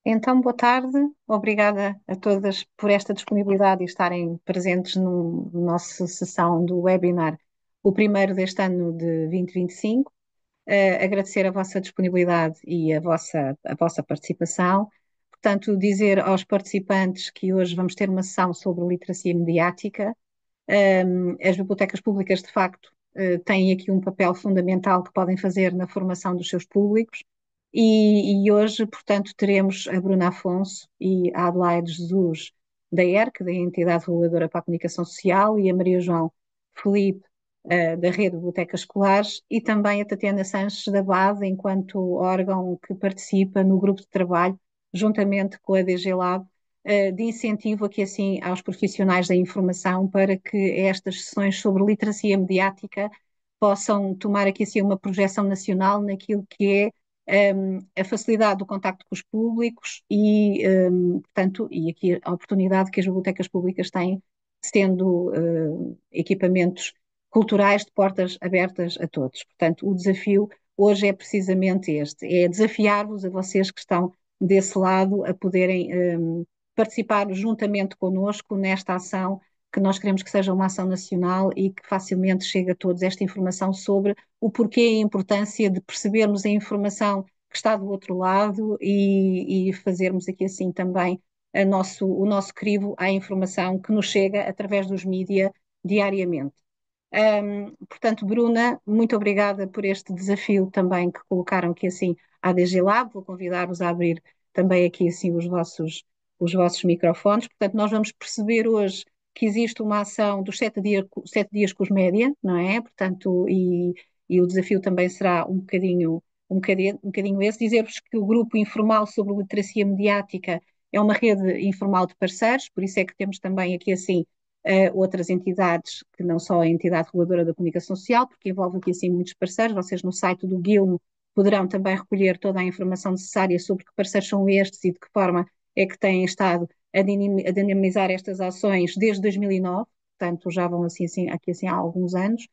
Então, boa tarde. Obrigada a todas por esta disponibilidade e estarem presentes no nossa sessão do webinar, o primeiro deste ano de 2025. Agradecer a vossa disponibilidade e a vossa participação. Portanto, dizer aos participantes que hoje vamos ter uma sessão sobre literacia mediática. As bibliotecas públicas, de facto, têm aqui um papel fundamental que podem fazer na formação dos seus públicos. E hoje, portanto, teremos a Bruna Afonso e a Adelaide Jesus da ERC, da Entidade Reguladora para a Comunicação Social, e a Maria João Felipe, da Rede de Bibliotecas Escolares, e também a Tatiana Sanches da BAD, enquanto órgão que participa no grupo de trabalho, juntamente com a DG Lab, de incentivo aqui assim aos profissionais da informação para que estas sessões sobre literacia mediática possam tomar aqui assim uma projeção nacional naquilo que é a facilidade do contacto com os públicos portanto, e aqui a oportunidade que as bibliotecas públicas têm, sendo equipamentos culturais de portas abertas a todos. Portanto, o desafio hoje é precisamente este, é desafiar-vos a vocês que estão desse lado a poderem participar juntamente connosco nesta ação que nós queremos que seja uma ação nacional e que facilmente chegue a todos esta informação sobre o porquê e a importância de percebermos a informação que está do outro lado e fazermos aqui assim também o nosso crivo à informação que nos chega através dos mídias diariamente. Portanto, Bruna, muito obrigada por este desafio também que colocaram aqui assim à DG Lab. Vou convidar-vos a abrir também aqui assim os vossos microfones. Portanto, nós vamos perceber hoje que existe uma ação dos 7 dias com os média, não é? Portanto, e o desafio também será um bocadinho esse. Dizer-vos que o grupo informal sobre literacia mediática é uma rede informal de parceiros, por isso é que temos também aqui assim outras entidades, que não só a entidade reguladora da comunicação social, porque envolve aqui assim muitos parceiros. Vocês no site do Guilmo poderão também recolher toda a informação necessária sobre que parceiros são estes e de que forma é que têm estado a dinamizar estas ações desde 2009, portanto já vão aqui assim há alguns anos.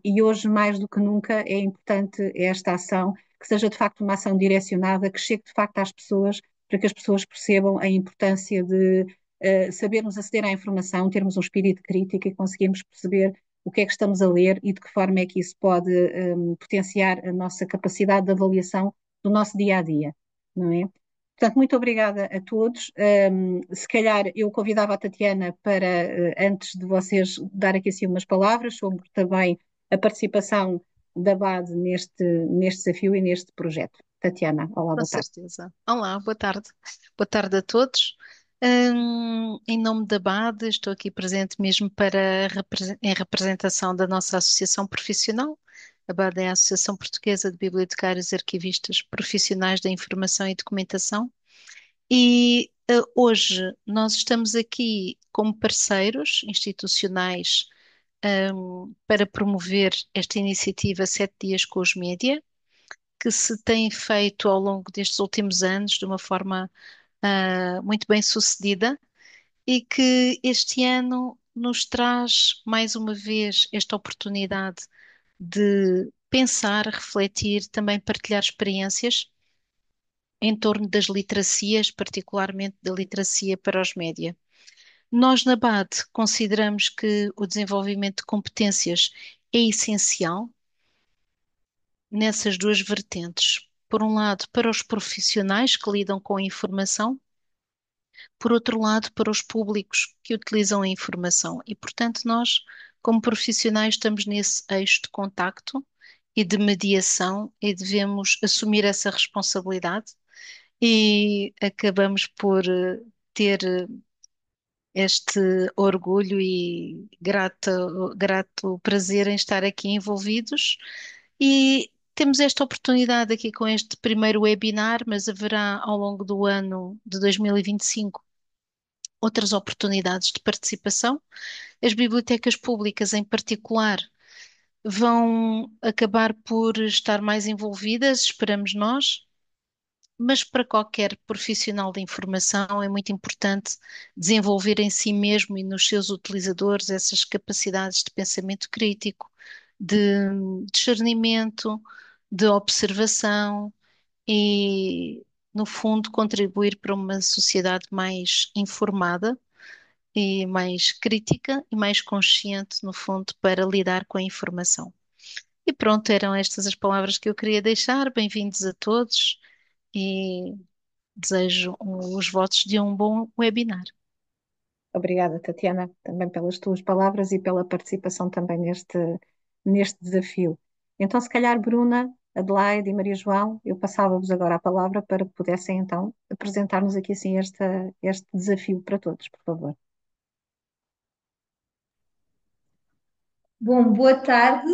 E hoje, mais do que nunca, é importante esta ação, que seja de facto uma ação direcionada, que chegue de facto às pessoas, para que as pessoas percebam a importância de sabermos aceder à informação, termos um espírito crítico e conseguirmos perceber o que é que estamos a ler e de que forma é que isso pode potenciar a nossa capacidade de avaliação do nosso dia a dia, não é? Portanto, muito obrigada a todos. Se calhar eu convidava a Tatiana para, antes de vocês, dar aqui assim umas palavras sobre também a participação da BAD neste desafio e neste projeto. Tatiana, olá, Com boa tarde. certeza. Olá, boa tarde. Boa tarde a todos. Em nome da BAD, estou aqui presente mesmo em representação da nossa associação profissional. A BAD é a Associação Portuguesa de Bibliotecários e Arquivistas Profissionais da Informação e Documentação. E hoje nós estamos aqui como parceiros institucionais, para promover esta iniciativa 7 dias com os média, que se tem feito ao longo destes últimos anos de uma forma muito bem sucedida e que este ano nos traz mais uma vez esta oportunidade de pensar, refletir, também partilhar experiências em torno das literacias, particularmente da literacia para os média. Nós na BAD consideramos que o desenvolvimento de competências é essencial nessas duas vertentes. Por um lado, para os profissionais que lidam com a informação, por outro lado, para os públicos que utilizam a informação. E, portanto, nós, como profissionais, estamos nesse eixo de contacto e de mediação e devemos assumir essa responsabilidade e acabamos por ter este orgulho e grato prazer em estar aqui envolvidos. E temos esta oportunidade aqui com este primeiro webinar, mas haverá ao longo do ano de 2025 outras oportunidades de participação. As bibliotecas públicas, em particular, vão acabar por estar mais envolvidas, esperamos nós, mas para qualquer profissional de informação é muito importante desenvolver em si mesmo e nos seus utilizadores essas capacidades de pensamento crítico, de discernimento, de observação e no fundo, contribuir para uma sociedade mais informada e mais crítica e mais consciente, no fundo, para lidar com a informação. E pronto, eram estas as palavras que eu queria deixar. Bem-vindos a todos e desejo os votos de um bom webinar. Obrigada, Tatiana, também pelas tuas palavras e pela participação também neste desafio. Então, se calhar, Bruna, Adelaide e Maria João, eu passava-vos agora a palavra para que pudessem então apresentar-nos aqui assim este desafio para todos, por favor. Bom, boa tarde.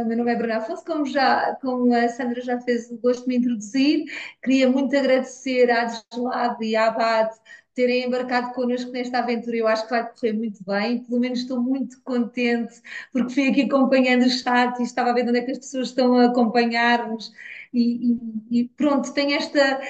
Meu nome é Bruna Afonso, como a Sandra já fez o gosto de me introduzir, queria muito agradecer à Deslave e à Abade terem embarcado connosco nesta aventura. Eu acho que vai correr muito bem, pelo menos estou muito contente, porque fui aqui acompanhando o chat e estava a ver onde é que as pessoas estão a acompanhar-nos. E pronto, tenho esta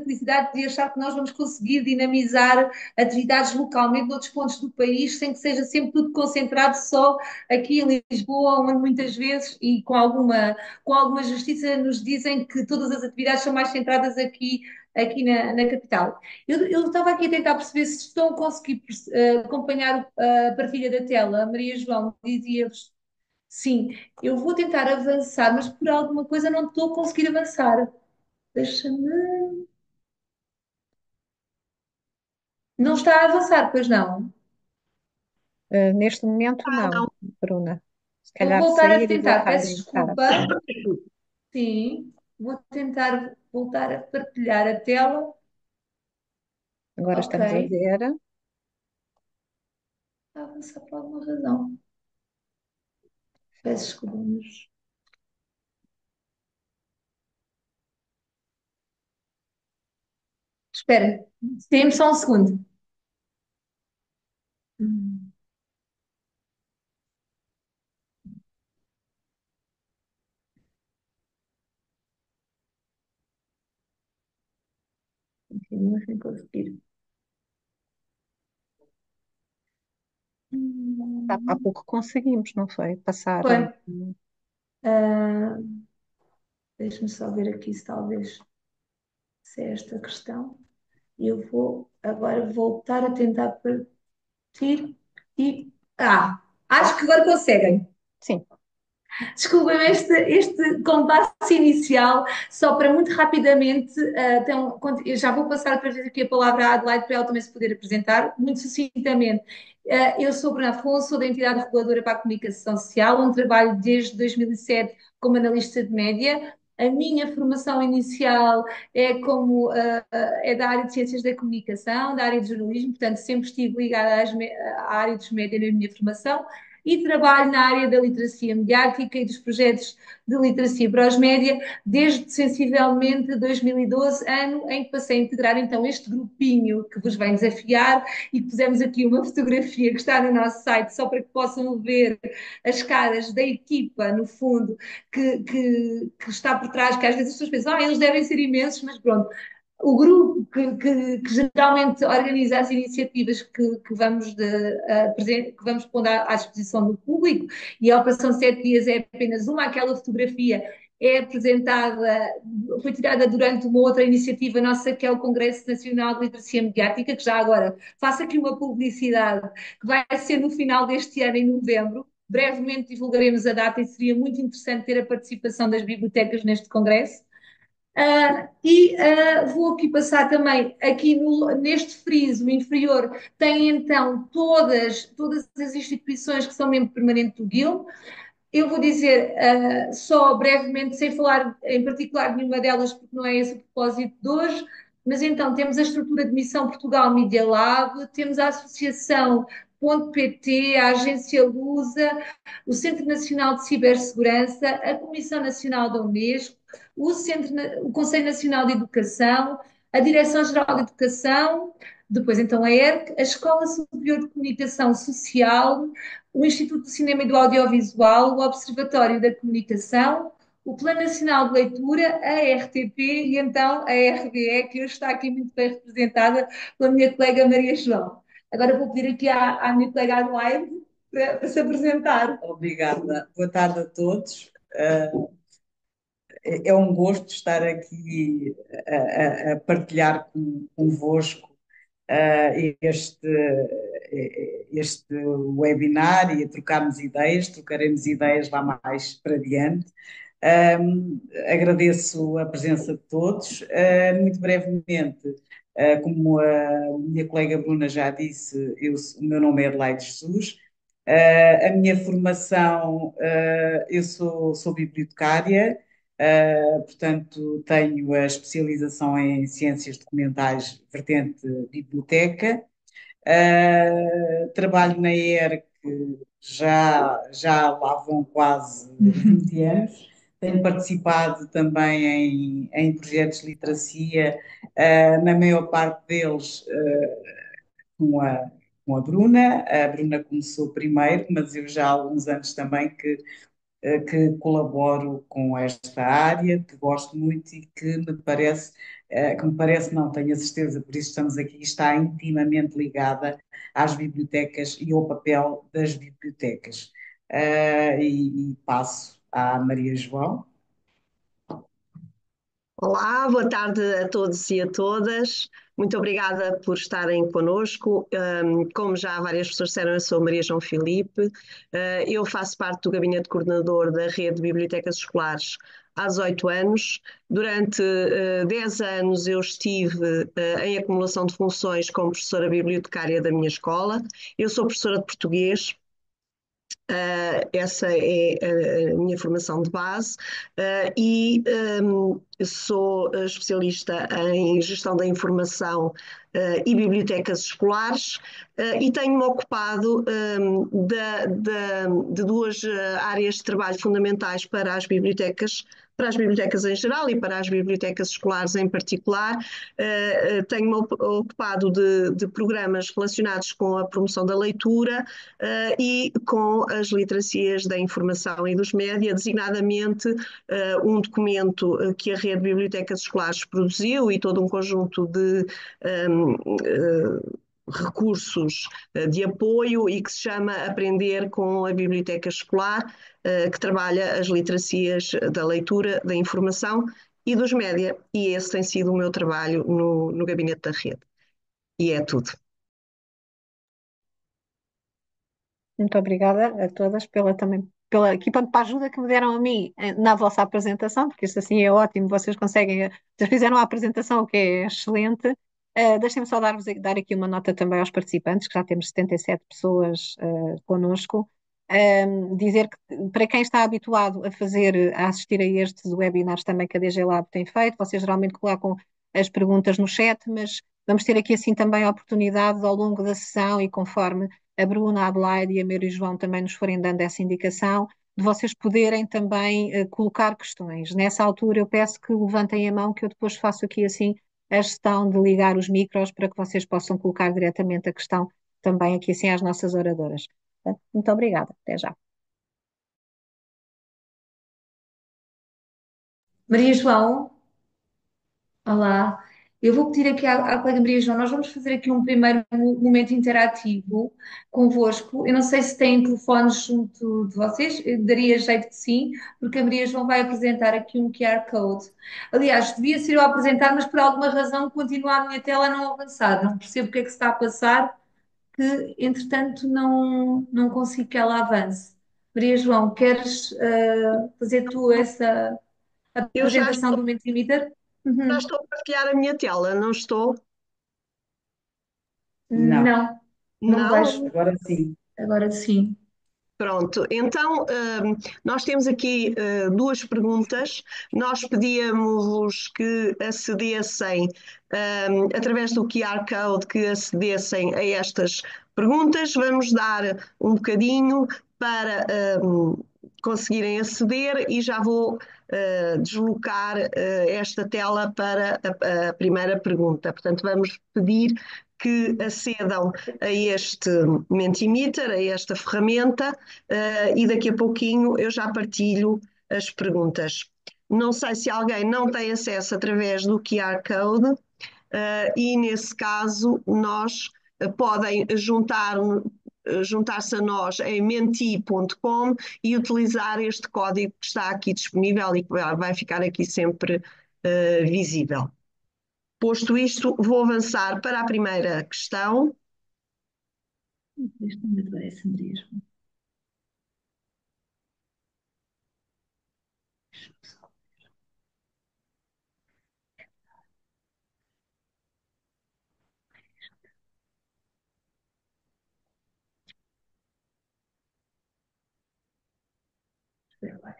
felicidade de achar que nós vamos conseguir dinamizar atividades localmente noutros pontos do país, sem que seja sempre tudo concentrado só aqui em Lisboa, onde muitas vezes, e com alguma justiça, nos dizem que todas as atividades são mais centradas aqui na capital. Eu estava aqui a tentar perceber se estão a conseguir acompanhar a partilha da tela. A Maria João dizia-vos, sim, eu vou tentar avançar, mas por alguma coisa não estou a conseguir avançar. Deixa-me. Não está a avançar, pois não? Neste momento, não, Bruna. Se Vou calhar voltar a sair e tentar, voltar a peço entrar. desculpa. Sim, vou tentar voltar a partilhar a tela. Agora Ok. estamos a ver. Está a avançar por alguma razão. Peço desculpa, mas... Espera, temos só um segundo. Continua sem conseguir. Há pouco conseguimos, não foi? Passar. Foi. Ah, deixa-me só ver aqui se talvez se é esta questão. Eu vou agora voltar a tentar partir e... acho que agora conseguem. Sim, Desculpem este compasso inicial, só para muito rapidamente, então, eu já vou passar outra vez aqui a palavra à Adelaide para ela também se poder apresentar, muito sucintamente. Eu sou Bruna Afonso, sou da entidade reguladora para a comunicação social, onde trabalho desde 2007 como analista de média. A minha formação inicial é da área de ciências da comunicação, da área de jornalismo, portanto sempre estive ligada à área dos média na minha formação e trabalho na área da literacia mediática e dos projetos de literacia para os média desde sensivelmente 2012, ano em que passei a integrar então este grupinho que vos vem desafiar e que pusemos aqui uma fotografia que está no nosso site só para que possam ver as caras da equipa, no fundo, que está por trás, que às vezes as pessoas pensam, eles devem ser imensos, mas pronto, o grupo que geralmente organiza as iniciativas que vamos pondo à disposição do público, e a Operação 7 Dias é apenas uma, aquela fotografia é apresentada, foi tirada durante uma outra iniciativa nossa, que é o Congresso Nacional de Literacia Mediática, que já agora faço aqui uma publicidade, que vai ser no final deste ano, em novembro. Brevemente divulgaremos a data e seria muito interessante ter a participação das bibliotecas neste congresso. Vou aqui passar também, aqui neste friso inferior, tem então todas as instituições que são membro permanente do Guild. Eu vou dizer só brevemente, sem falar em particular de nenhuma delas, porque não é esse o propósito de hoje, mas então temos a estrutura de Missão Portugal Media Lab, temos a Associação .pt, a Agência Lusa, o Centro Nacional de Cibersegurança, a Comissão Nacional da Unesco, o Conselho Nacional de Educação, a Direção-Geral de Educação, depois então a ERC, a Escola Superior de Comunicação Social, o Instituto do Cinema e do Audiovisual, o Observatório da Comunicação, o Plano Nacional de Leitura, a RTP e então a RBE, que hoje está aqui muito bem representada pela minha colega Maria João. Agora vou pedir aqui à minha colega Adelaide para se apresentar. Obrigada. Boa tarde a todos. é um gosto estar aqui a partilhar convosco este webinar e a trocarmos ideias, trocaremos ideias lá mais para diante. Agradeço a presença de todos. Muito brevemente, como a minha colega Bruna já disse, o meu nome é Adelaide Jesus. A minha formação, eu sou bibliotecária, portanto, tenho a especialização em ciências documentais, vertente biblioteca. Trabalho na ERC já lá vão quase 20 anos. Tenho participado também em projetos de literacia, na maior parte deles com a Bruna. A Bruna começou primeiro, mas eu já há alguns anos também que colaboro com esta área, que gosto muito e que me parece, não tenho a certeza, por isso estamos aqui, está intimamente ligada às bibliotecas e ao papel das bibliotecas. E passo à Maria João. Olá, boa tarde a todos e a todas. Muito obrigada por estarem connosco. Como já várias pessoas disseram, eu sou Maria João Filipe. Eu faço parte do gabinete coordenador da rede de bibliotecas escolares há 18 anos. Durante 10 anos eu estive em acumulação de funções como professora bibliotecária da minha escola. Eu sou professora de português. Essa é a minha formação de base e sou especialista em gestão da informação e bibliotecas escolares e tenho-me ocupado de duas áreas de trabalho fundamentais para as bibliotecas em geral e para as bibliotecas escolares em particular. Tenho-me ocupado de programas relacionados com a promoção da leitura e com as literacias da informação e dos média, designadamente um documento que a Rede de Bibliotecas Escolares produziu e todo um conjunto de recursos de apoio e que se chama Aprender com a Biblioteca Escolar, que trabalha as literacias da leitura, da informação e dos média. E esse tem sido o meu trabalho no gabinete da rede. E é tudo. Muito obrigada a todas pela aqui, pronto, para a ajuda que me deram a mim na vossa apresentação, porque isso assim é ótimo, vocês fizeram a apresentação, o que é excelente. Deixem-me só dar aqui uma nota também aos participantes, que já temos 77 pessoas connosco. Dizer que para quem está habituado a assistir a estes webinars também que a DG Lab tem feito, vocês geralmente colocam as perguntas no chat, mas vamos ter aqui assim também a oportunidade ao longo da sessão e conforme a Bruna, a Adelaide e a Maria João também nos forem dando essa indicação, de vocês poderem também colocar questões. Nessa altura eu peço que levantem a mão, que eu depois faço aqui assim a gestão de ligar os micros para que vocês possam colocar diretamente a questão também aqui assim às nossas oradoras. Muito obrigada, até já. Maria João, olá. Eu vou pedir aqui à colega Maria João, nós vamos fazer aqui um primeiro momento interativo convosco. Eu não sei se têm telefones junto de vocês, eu daria jeito que sim, porque a Maria João vai apresentar aqui um QR Code. Aliás, devia ser eu a apresentar, mas por alguma razão continua a minha tela a não avançar. Não percebo o que é que se está a passar, que entretanto não consigo que ela avance. Maria João, queres fazer tu essa Eu já apresentação estou, do Mentimeter? já Uhum. estou a partilhar a minha tela, não estou? Não, Não, não Não? vejo. agora sim. Agora sim. Pronto, então nós temos aqui duas perguntas. Nós pedíamos que acedessem, através do QR Code, que acedessem a estas perguntas. Vamos dar um bocadinho para conseguirem aceder e já vou deslocar esta tela para a primeira pergunta. Portanto, vamos pedir que acedam a este Mentimeter, a esta ferramenta, e daqui a pouquinho eu já partilho as perguntas. Não sei se alguém não tem acesso através do QR Code, e nesse caso nós podem juntar juntar-se a nós em menti.com e utilizar este código que está aqui disponível e que vai ficar aqui sempre visível. Posto isto, vou avançar para a primeira questão. Isto não me parece mesmo. Espera lá.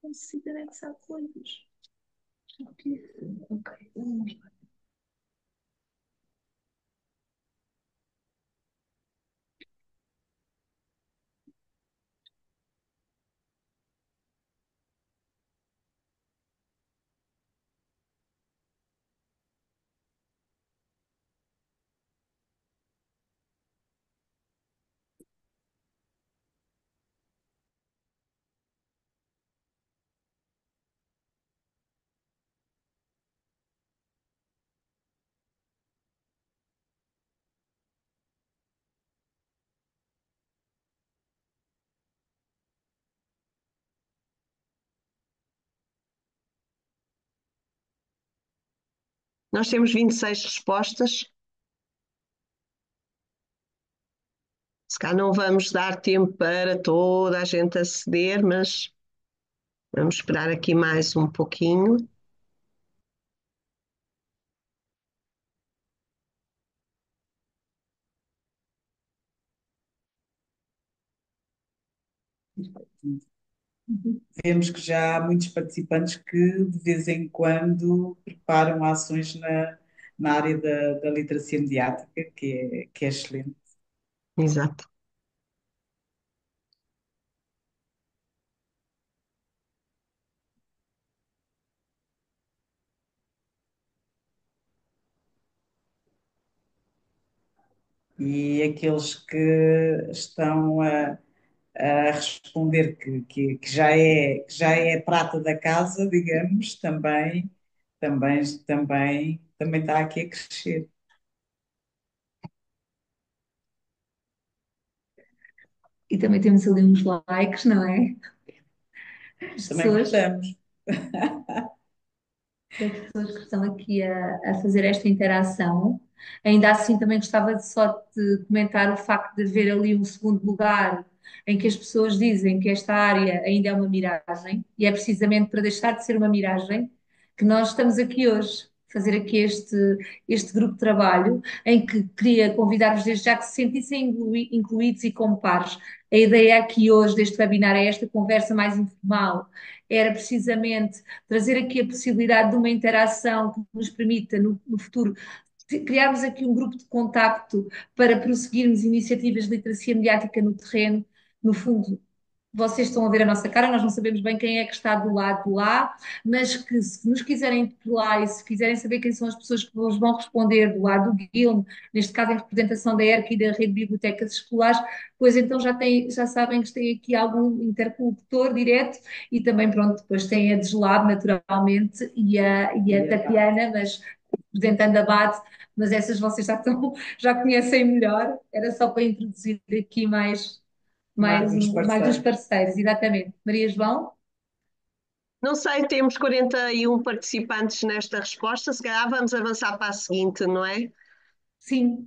Como se anexar coisas. Ok, vamos lá. Nós temos 26 respostas. Se calhar não vamos dar tempo para toda a gente aceder, mas vamos esperar aqui mais um pouquinho. Vemos que já há muitos participantes que de vez em quando preparam ações na área da literacia mediática, que é excelente. Exato. E aqueles que estão a responder que já é prata da casa, digamos, também está aqui a crescer. E também temos ali uns likes, não é? As Também pessoas, gostamos. das pessoas que estão aqui a fazer esta interação. Ainda assim, também gostava de só de comentar o facto de haver ali um segundo lugar em que as pessoas dizem que esta área ainda é uma miragem, e é precisamente para deixar de ser uma miragem que nós estamos aqui hoje, fazer aqui este grupo de trabalho, em que queria convidar-vos desde já que se sentissem incluídos e como pares. A ideia aqui hoje deste webinar é esta conversa mais informal, era precisamente trazer aqui a possibilidade de uma interação que nos permita, no futuro, criarmos aqui um grupo de contacto para prosseguirmos iniciativas de literacia mediática no terreno. No fundo, vocês estão a ver a nossa cara, nós não sabemos bem quem é que está do lado de lá, mas que se nos quiserem interpelar e se quiserem saber quem são as pessoas que vos vão responder do lado do Guilherme, neste caso em representação da ERC e da Rede de Bibliotecas Escolares, pois então já sabem que tem aqui algum interlocutor direto e também, pronto, depois tem a Deslab, naturalmente, e a Tatiana, mas representando a BAT, mas essas vocês já conhecem melhor, era só para introduzir aqui Mais uns mais os parceiros. parceiros, exatamente. Maria João? Não sei, temos 41 participantes nesta resposta, se calhar vamos avançar para a seguinte, não é? Sim.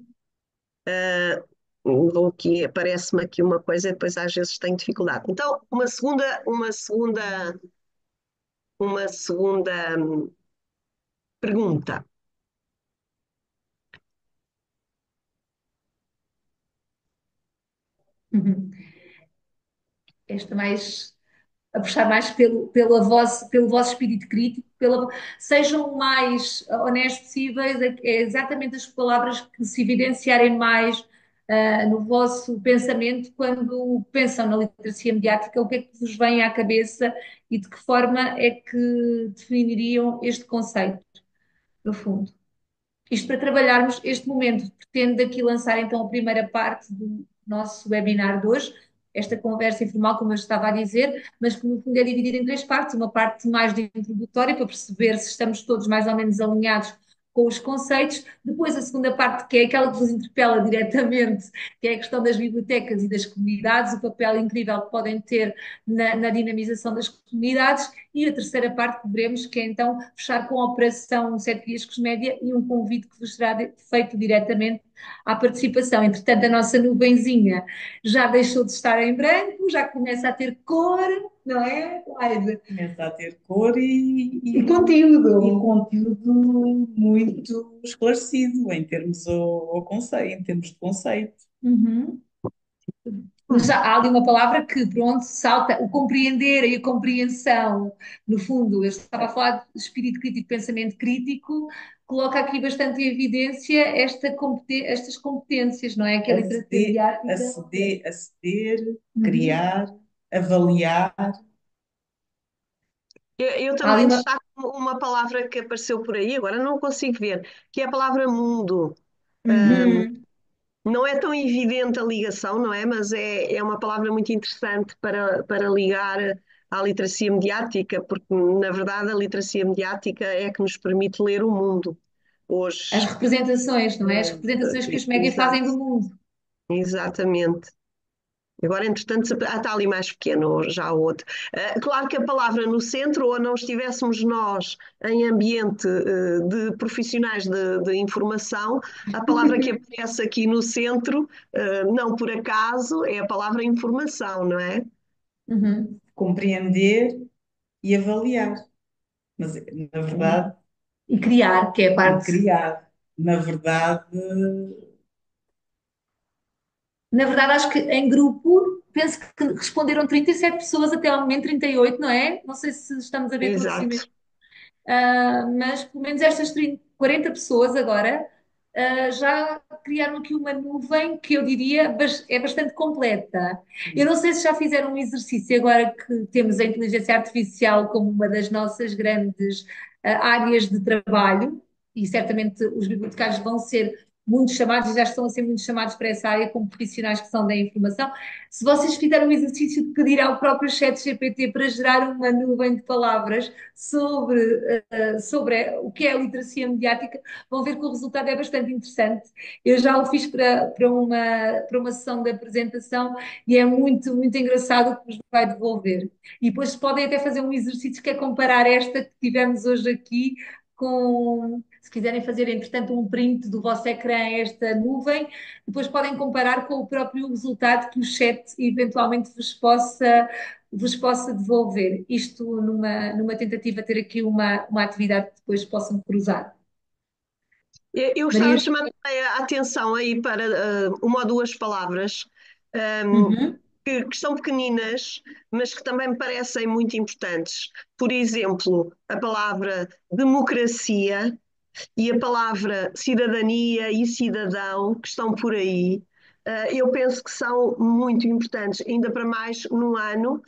Vou aqui, aparece-me aqui uma coisa e depois às vezes tenho dificuldade. Então, uma segunda pergunta. Uhum. Esta mais a puxar mais pelo vosso espírito crítico, sejam mais honestos possíveis, é exatamente as palavras que se evidenciarem mais no vosso pensamento quando pensam na literacia mediática, o que é que vos vem à cabeça e de que forma é que definiriam este conceito, no fundo. Isto para trabalharmos este momento. Pretendo daqui lançar então a primeira parte do nosso webinar de hoje, esta conversa informal, como eu estava a dizer, mas que no fundo é dividida em três partes. Uma parte mais de introdutória, para perceber se estamos todos mais ou menos alinhados com os conceitos. Depois a segunda parte, que é aquela que vos interpela diretamente, que é a questão das bibliotecas e das comunidades, o papel incrível que podem ter na dinamização das comunidades. E a terceira parte que veremos, que é então fechar com a operação Sete Riscos Média e um convite que vos será feito diretamente à participação. Entretanto, a nossa nuvenzinha já deixou de estar em branco, já começa a ter cor, não é, Laide? Começa a ter cor E conteúdo. e conteúdo muito esclarecido em termos, conceito, em termos de conceito. Uhum. Já há ali uma palavra que, pronto, salta, o compreender e a compreensão, no fundo, eu estava a falar de espírito crítico, pensamento crítico, coloca aqui bastante em evidência estas competências, não é? Que a literacia mediática. Aceder, Uhum. criar, avaliar. Eu Há ali também uma. destaco uma palavra que apareceu por aí, agora não consigo ver, que é a palavra mundo. Uhum. Não é tão evidente a ligação, não é? Mas é uma palavra muito interessante para ligar à literacia mediática, porque, na verdade, a literacia mediática é que nos permite ler o mundo As hoje. representações, não é? As representações que os médias fazem do Exato, mundo. exatamente. Agora, entretanto, está ali mais pequeno já o outro. Claro que a palavra no centro, ou não estivéssemos nós em ambiente de profissionais de informação, a palavra que aparece aqui no centro, não por acaso, é a palavra informação, não é? Uhum. Compreender e avaliar. Mas, na verdade, E criar, que é a e parte. criar. Na verdade, Na verdade, acho que em grupo, penso que responderam 37 pessoas até ao momento, 38, não é? Não sei se estamos a ver todos Exato. simultaneamente. Mas pelo menos estas 30, 40 pessoas agora já criaram aqui uma nuvem que eu diria é bastante completa. Eu não sei se já fizeram um exercício agora que temos a inteligência artificial como uma das nossas grandes áreas de trabalho, e certamente os bibliotecários vão ser muito chamados, e já estão a ser muito chamados para essa área como profissionais que são da informação. Se vocês fizeram o exercício de pedir ao próprio chat GPT para gerar uma nuvem de palavras sobre o que é a literacia mediática, vão ver que o resultado é bastante interessante. Eu já o fiz para uma sessão de apresentação e é muito, muito engraçado o que nos vai devolver. E depois podem até fazer um exercício que é comparar esta que tivemos hoje aqui com, se quiserem fazer, entretanto, um print do vosso ecrã, esta nuvem, depois podem comparar com o próprio resultado que o chat eventualmente vos possa devolver. Isto numa tentativa de ter aqui uma atividade que depois possam cruzar. Eu gostava Maria. de chamar também a atenção aí para uma ou duas palavras Uhum, que são pequeninas, mas que também me parecem muito importantes. Por exemplo, a palavra democracia e a palavra cidadania e cidadão, que estão por aí. Eu penso que são muito importantes, ainda para mais num ano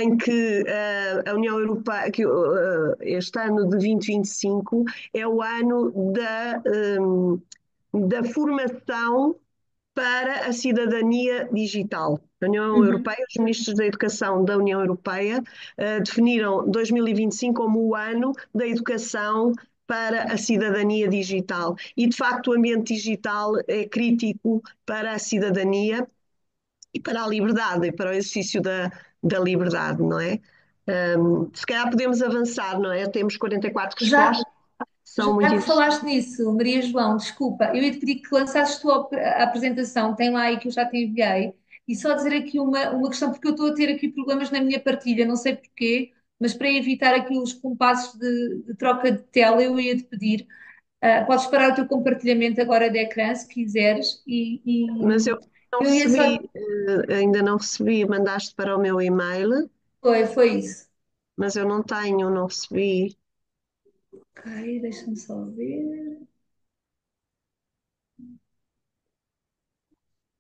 em que a União Europeia, este ano de 2025, é o ano da formação para a cidadania digital. A União uhum. Europeia, os ministros da Educação da União Europeia definiram 2025 como o ano da educação para a cidadania digital. E, de facto, o ambiente digital é crítico para a cidadania e para a liberdade, e para o exercício da liberdade, não é? Se calhar podemos avançar, não é? Temos 44 Já, respostas, são já muito que falaste interessantes. nisso, Maria João, desculpa, eu ia te pedir que lançasses tu a apresentação, tem lá aí que eu já te enviei, e só dizer aqui uma questão, porque eu estou a ter aqui problemas na minha partilha, não sei porquê, mas para evitar aqui os compassos de troca de tela, eu ia te pedir, podes parar o teu compartilhamento agora de ecrã, se quiseres, e Mas eu não eu ia recebi, só. ainda não recebi, mandaste para o meu e-mail. Foi isso. mas eu não tenho, não recebi. Ok, deixa-me só ver.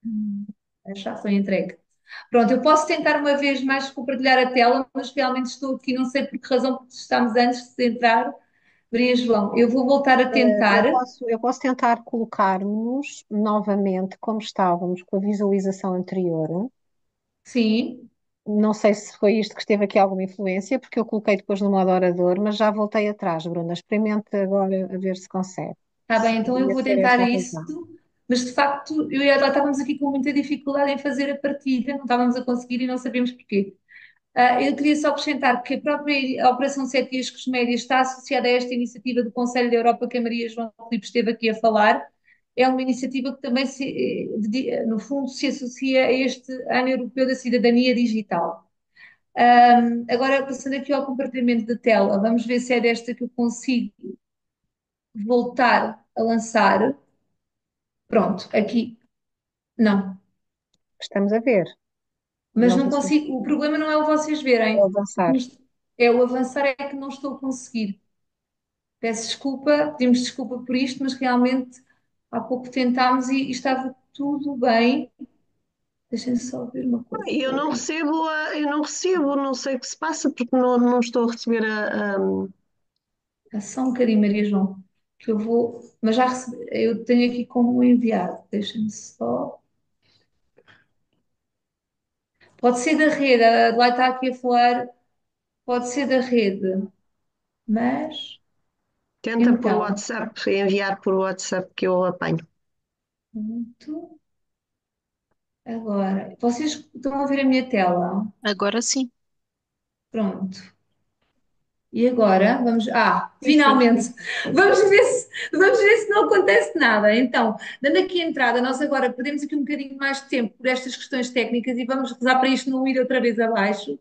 Hum, Já foi entregue. Pronto, eu posso tentar uma vez mais compartilhar a tela, mas realmente estou aqui, não sei por que razão, porque estamos antes de entrar. Maria João, eu vou voltar a tentar. Eu posso tentar colocar-nos novamente como estávamos com a visualização anterior. Sim, Não sei se foi isto que esteve aqui alguma influência, porque eu coloquei depois no modo orador, mas já voltei atrás, Bruna. Experimente agora a ver se consegue. está Se bem, então eu poderia vou ser tentar essa a isso, razão. mas de facto eu e a Adela estávamos aqui com muita dificuldade em fazer a partilha, não estávamos a conseguir e não sabemos porquê. Eu queria só acrescentar que a própria Operação Sete Dias Médias está associada a esta iniciativa do Conselho da Europa que a Maria João Filipe esteve aqui a falar. É uma iniciativa que também, no fundo, se associa a este Ano Europeu da Cidadania Digital. Agora, passando aqui ao compartilhamento da tela, vamos ver se é desta que eu consigo voltar a lançar. Pronto, aqui não, Estamos a ver. mas Não não sei se consigo. O problema não é o vocês vou verem, avançar. é o avançar é que não estou a conseguir. Peço desculpa, pedimos desculpa por isto, mas realmente há pouco tentámos e estava tudo bem. Deixem-me só ver uma coisa. Eu não recebo, não sei o que se passa, porque não estou a receber Só um bocadinho, Maria João, que eu vou. Mas já recebi, eu tenho aqui como enviado. Deixem-me só. Pode ser da rede, a Adelaide está aqui a falar, pode ser da rede, mas Tenta por então, WhatsApp, enviar por WhatsApp que eu apanho. pronto. Agora, vocês estão a ver a minha tela? Agora sim. Pronto. E agora vamos. Sim, sim. Finalmente! Vamos ver se não acontece nada. Então, dando aqui a entrada, nós agora perdemos aqui um bocadinho mais de tempo por estas questões técnicas e vamos rezar para isto não ir outra vez abaixo.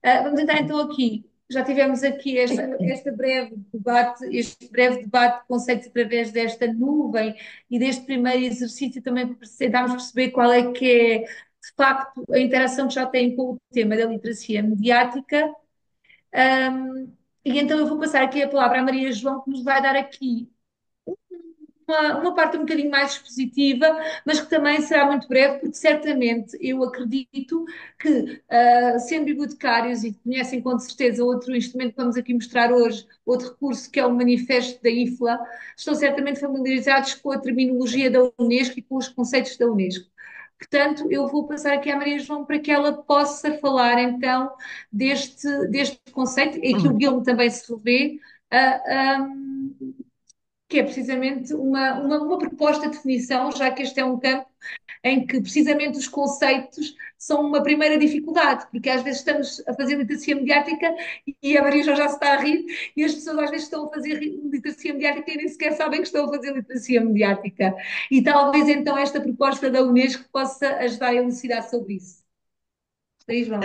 Vamos entrar então aqui. Já tivemos aqui este breve debate de conceitos através desta nuvem e deste primeiro exercício também para tentarmos perceber qual é que é, de facto, a interação que já tem com o tema da literacia mediática. Um, e então eu vou passar aqui a palavra à Maria João, que nos vai dar aqui uma parte um bocadinho mais expositiva, mas que também será muito breve, porque certamente eu acredito que, sendo bibliotecários e conhecem com certeza outro instrumento que vamos aqui mostrar hoje, outro recurso que é o manifesto da IFLA, estão certamente familiarizados com a terminologia da Unesco e com os conceitos da Unesco. Portanto, eu vou passar aqui à Maria João para que ela possa falar então deste conceito, e que o Guilherme também se revê, que é precisamente uma proposta de definição, já que este é um campo em que precisamente os conceitos são uma primeira dificuldade, porque às vezes estamos a fazer literacia mediática e a Maria já se está a rir, e as pessoas às vezes estão a fazer literacia mediática e nem sequer sabem que estão a fazer literacia mediática. E talvez então esta proposta da Unesco possa ajudar a elucidar sobre isso. Daí, João.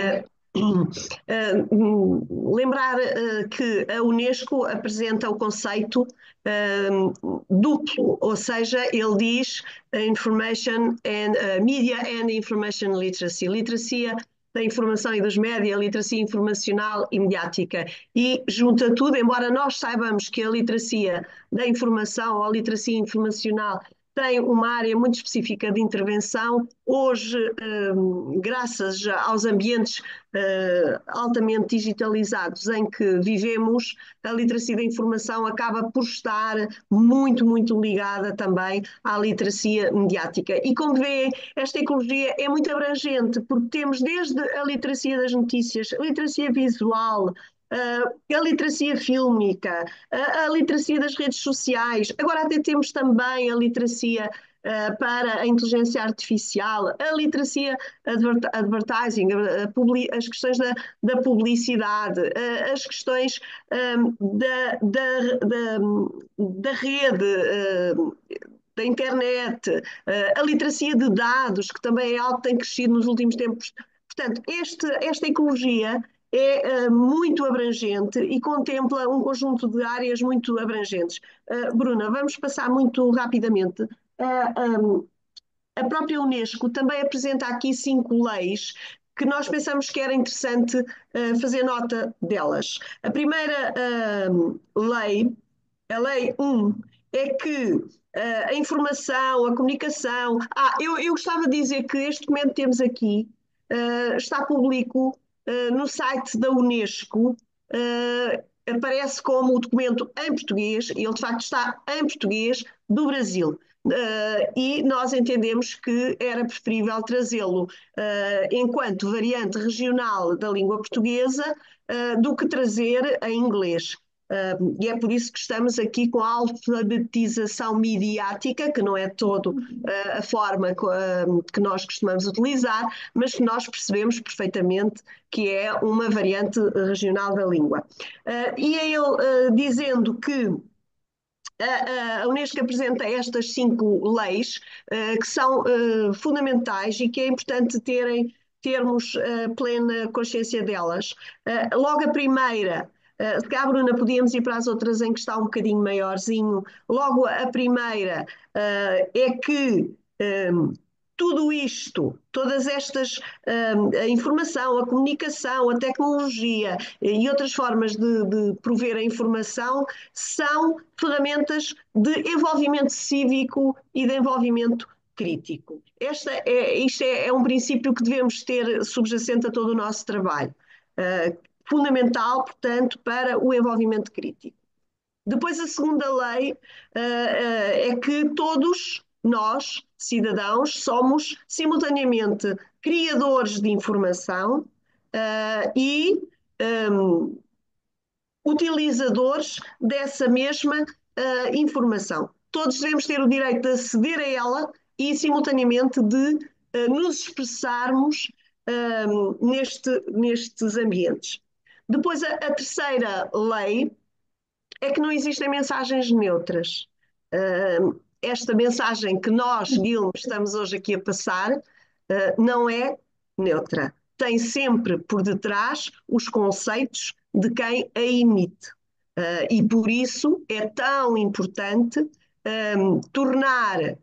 Lembrar que a Unesco apresenta o conceito duplo, ou seja, ele diz Information and Media and Information Literacy, literacia da informação e dos média, literacia informacional e mediática, e junta tudo, embora nós saibamos que a literacia da informação ou a literacia informacional tem uma área muito específica de intervenção. Hoje, graças aos ambientes altamente digitalizados em que vivemos, a literacia da informação acaba por estar muito ligada também à literacia mediática. E como vê, esta ecologia é muito abrangente, porque temos desde a literacia das notícias, a literacia visual, a literacia fílmica, a literacia das redes sociais, agora até temos também a literacia para a inteligência artificial, a literacia advertising, as questões da publicidade, as questões da rede, da internet, a literacia de dados, que também é algo que tem crescido nos últimos tempos. Portanto, esta ecologia é muito abrangente e contempla um conjunto de áreas muito abrangentes. Bruna, vamos passar muito rapidamente. A própria Unesco também apresenta aqui 5 leis que nós pensamos que era interessante fazer nota delas. A primeira lei, a Lei 1, é que a informação, a comunicação. Eu gostava de dizer que este documento que temos aqui está público no site da Unesco. Aparece como o documento em português, e ele de facto está em português do Brasil. E nós entendemos que era preferível trazê-lo enquanto variante regional da língua portuguesa do que trazer em inglês. E é por isso que estamos aqui com a alfabetização midiática, que não é todo a forma que nós costumamos utilizar, mas que nós percebemos perfeitamente que é uma variante regional da língua. E é ele dizendo que a Unesco apresenta estas 5 leis que são fundamentais e que é importante termos plena consciência delas. Logo a primeira, se calhar, Bruna, podíamos ir para as outras em que está um bocadinho maiorzinho. Logo a primeira é que tudo isto, todas estas, a informação, a comunicação, a tecnologia e outras formas de prover a informação são ferramentas de envolvimento cívico e de envolvimento crítico. Isto é um princípio que devemos ter subjacente a todo o nosso trabalho. Fundamental, portanto, para o envolvimento crítico. Depois, a segunda lei é que todos nós, cidadãos, somos simultaneamente criadores de informação e utilizadores dessa mesma informação. Todos devemos ter o direito de aceder a ela e, simultaneamente, de nos expressarmos nestes ambientes. Depois, a terceira lei é que não existem mensagens neutras. Esta mensagem que nós, Guilherme, estamos hoje aqui a passar, não é neutra. Tem sempre por detrás os conceitos de quem a emite. E por isso é tão importante tornar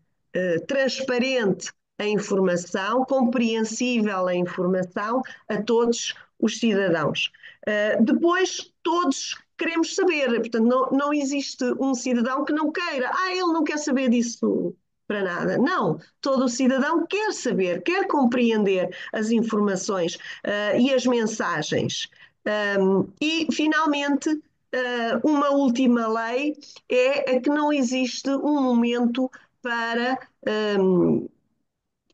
transparente a informação, compreensível a informação a todos os cidadãos. Depois, todos queremos saber, portanto, não existe um cidadão que não queira, ele não quer saber disso para nada. Não, todo o cidadão quer saber, quer compreender as informações e as mensagens. E, finalmente, uma última lei é a que não existe um momento para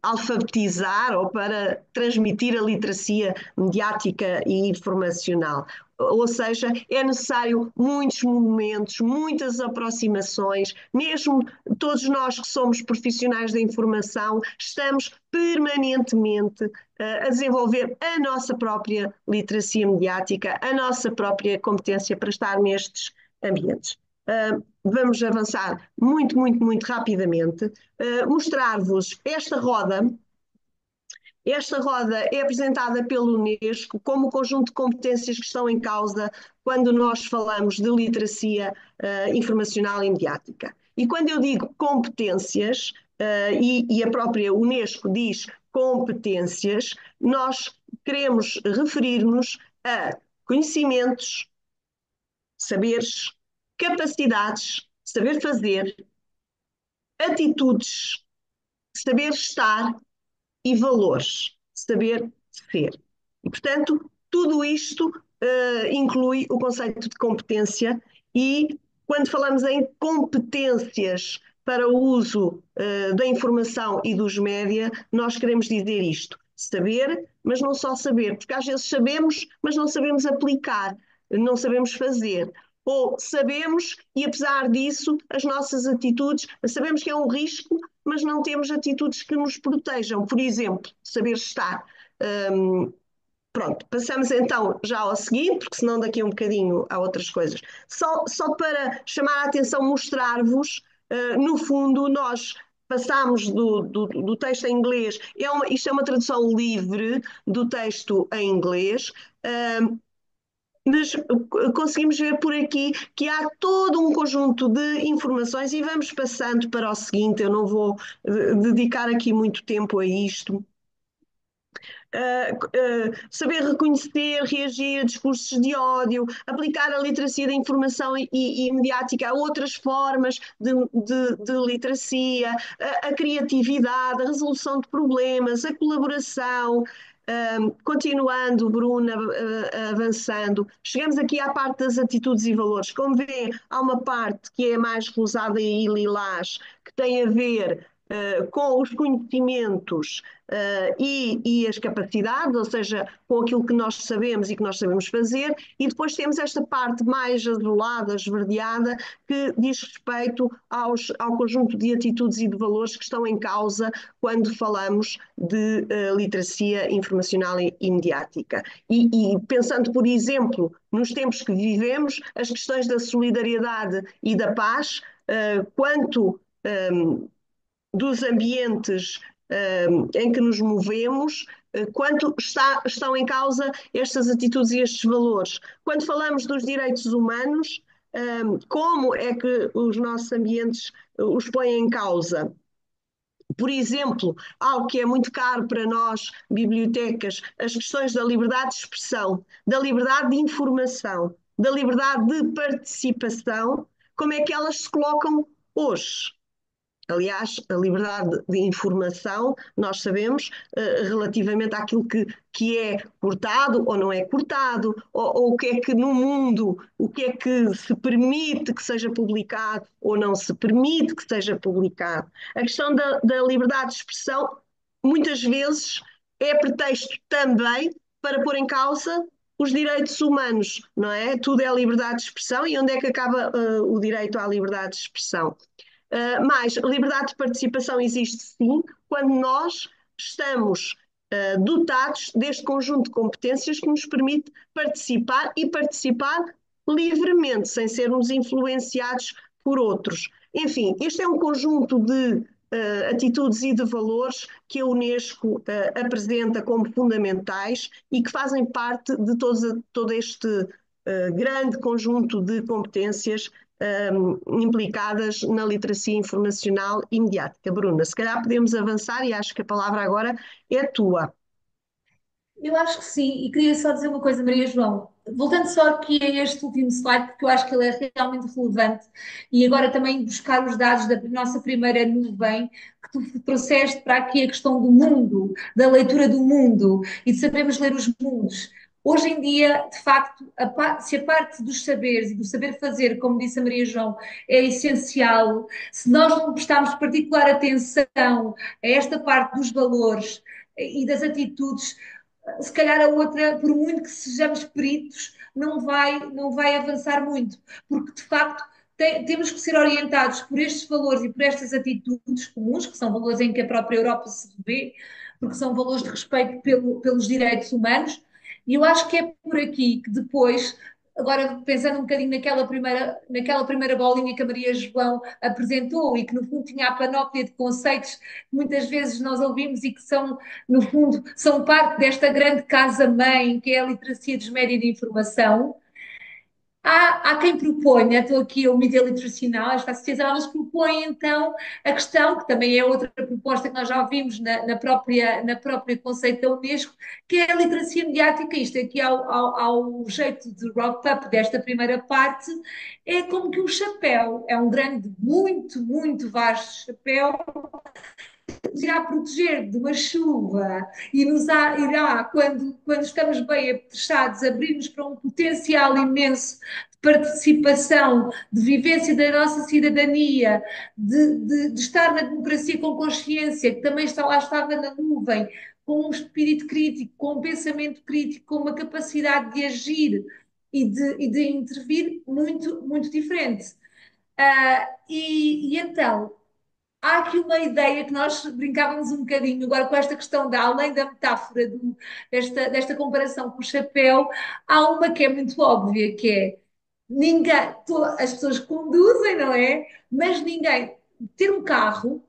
alfabetizar ou para transmitir a literacia mediática e informacional. Ou seja, é necessário muitos momentos, muitas aproximações, mesmo todos nós que somos profissionais da informação, estamos permanentemente a desenvolver a nossa própria literacia mediática, a nossa própria competência para estar nestes ambientes. Vamos avançar muito, muito, muito rapidamente, mostrar-vos esta roda. Esta roda é apresentada pelo Unesco como o conjunto de competências que estão em causa quando nós falamos de literacia informacional e mediática. E quando eu digo competências, e a própria Unesco diz competências, nós queremos referir-nos a conhecimentos, saberes, capacidades, saber fazer, atitudes, saber estar e valores, saber ser. E, portanto, tudo isto inclui o conceito de competência e, quando falamos em competências para o uso da informação e dos média, nós queremos dizer isto. Saber, mas não só saber, porque às vezes sabemos, mas não sabemos aplicar, não sabemos fazer. Ou sabemos e, apesar disso, as nossas atitudes, sabemos que é um risco, mas não temos atitudes que nos protejam. Por exemplo, saber estar. Pronto, passamos então já ao seguinte, porque senão daqui a um bocadinho há outras coisas. Só para chamar a atenção, mostrar-vos, no fundo, nós passámos do texto em inglês, isto é uma tradução livre do texto em inglês, mas conseguimos ver por aqui que há todo um conjunto de informações e vamos passando para o seguinte, eu não vou dedicar aqui muito tempo a isto. saber reconhecer, reagir a discursos de ódio, aplicar a literacia da informação e mediática a outras formas de literacia, a criatividade, a resolução de problemas, a colaboração. Continuando, Bruna, avançando, chegamos aqui à parte das atitudes e valores. Como vê, há uma parte que é mais rosada e lilás, que tem a ver com os conhecimentos e as capacidades, ou seja, com aquilo que nós sabemos e que nós sabemos fazer, e depois temos esta parte mais azulada, esverdeada, que diz respeito ao conjunto de atitudes e de valores que estão em causa quando falamos de literacia informacional e mediática. E pensando, por exemplo, nos tempos que vivemos, as questões da solidariedade e da paz, quanto dos ambientes em que nos movemos, quanto estão em causa estas atitudes e estes valores. Quando falamos dos direitos humanos, como é que os nossos ambientes os põem em causa? Por exemplo, algo que é muito caro para nós, bibliotecas, as questões da liberdade de expressão, da liberdade de informação, da liberdade de participação, como é que elas se colocam hoje? Aliás, a liberdade de informação, nós sabemos, relativamente àquilo que é cortado ou não é cortado, ou o que é que no mundo, o que é que se permite que seja publicado ou não se permite que seja publicado. A questão da liberdade de expressão, muitas vezes, é pretexto também para pôr em causa os direitos humanos, não é? Tudo é liberdade de expressão e onde é que acaba o direito à liberdade de expressão? Mas liberdade de participação existe sim quando nós estamos dotados deste conjunto de competências que nos permite participar e participar livremente, sem sermos influenciados por outros. Enfim, este é um conjunto de atitudes e de valores que a Unesco apresenta como fundamentais e que fazem parte de todo este grande conjunto de competências implicadas na literacia informacional e mediática. Bruna, se calhar podemos avançar e acho que a palavra agora é tua. Eu acho que sim, e queria só dizer uma coisa, Maria João. Voltando só aqui a este último slide, porque eu acho que ele é realmente relevante, e agora também buscar os dados da nossa primeira nuvem, que tu trouxeste para aqui a questão do mundo, da leitura do mundo e de sabermos ler os mundos. Hoje em dia, de facto, se a parte dos saberes e do saber fazer, como disse a Maria João, é essencial, se nós não prestarmos particular atenção a esta parte dos valores e das atitudes, se calhar a outra, por muito que sejamos peritos, não vai avançar muito, porque de facto temos que ser orientados por estes valores e por estas atitudes comuns, que são valores em que a própria Europa se revê, porque são valores de respeito pelos direitos humanos, e eu acho que é por aqui que depois, agora pensando um bocadinho naquela primeira bolinha que a Maria João apresentou e que no fundo tinha a panóplia de conceitos que muitas vezes nós ouvimos e que são, no fundo, são parte desta grande casa-mãe que é a literacia dos médios de informação. Há quem proponha, estou aqui a Media Literacy Now, esta associação, elas propõem então a questão, que também é outra proposta que nós já ouvimos na própria conceito da Unesco, que é a literacia mediática. Isto aqui ao jeito de wrap-up desta primeira parte, é como que um chapéu, é um grande, muito, muito vasto chapéu, nos irá proteger de uma chuva e irá, quando estamos bem apetrechados, abrir-nos para um potencial imenso de participação, de vivência da nossa cidadania, de estar na democracia com consciência, que também lá estava na nuvem, com um espírito crítico, com um pensamento crítico, com uma capacidade de agir e de intervir muito, muito diferente. E então, há aqui uma ideia que nós brincávamos um bocadinho agora com esta questão além da metáfora desta comparação com o chapéu, há uma que é muito óbvia, que é ninguém, as pessoas conduzem, não é? Mas ninguém, ter um carro,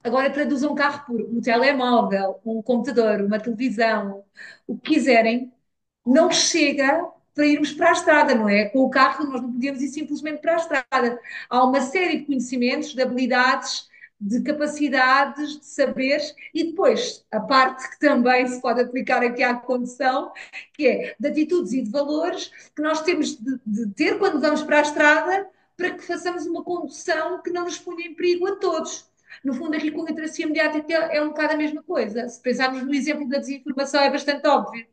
agora traduzam um carro por um telemóvel, um computador, uma televisão, o que quiserem, não chega para irmos para a estrada, não é? Com o carro nós não podíamos ir simplesmente para a estrada. Há uma série de conhecimentos, de habilidades, de capacidades, de saberes, e depois a parte que também se pode aplicar aqui à condução, que é de atitudes e de valores que nós temos de ter quando vamos para a estrada, para que façamos uma condução que não nos ponha em perigo a todos. No fundo, aqui com a literacia mediática é um bocado a mesma coisa. Se pensarmos no exemplo da desinformação, é bastante óbvio.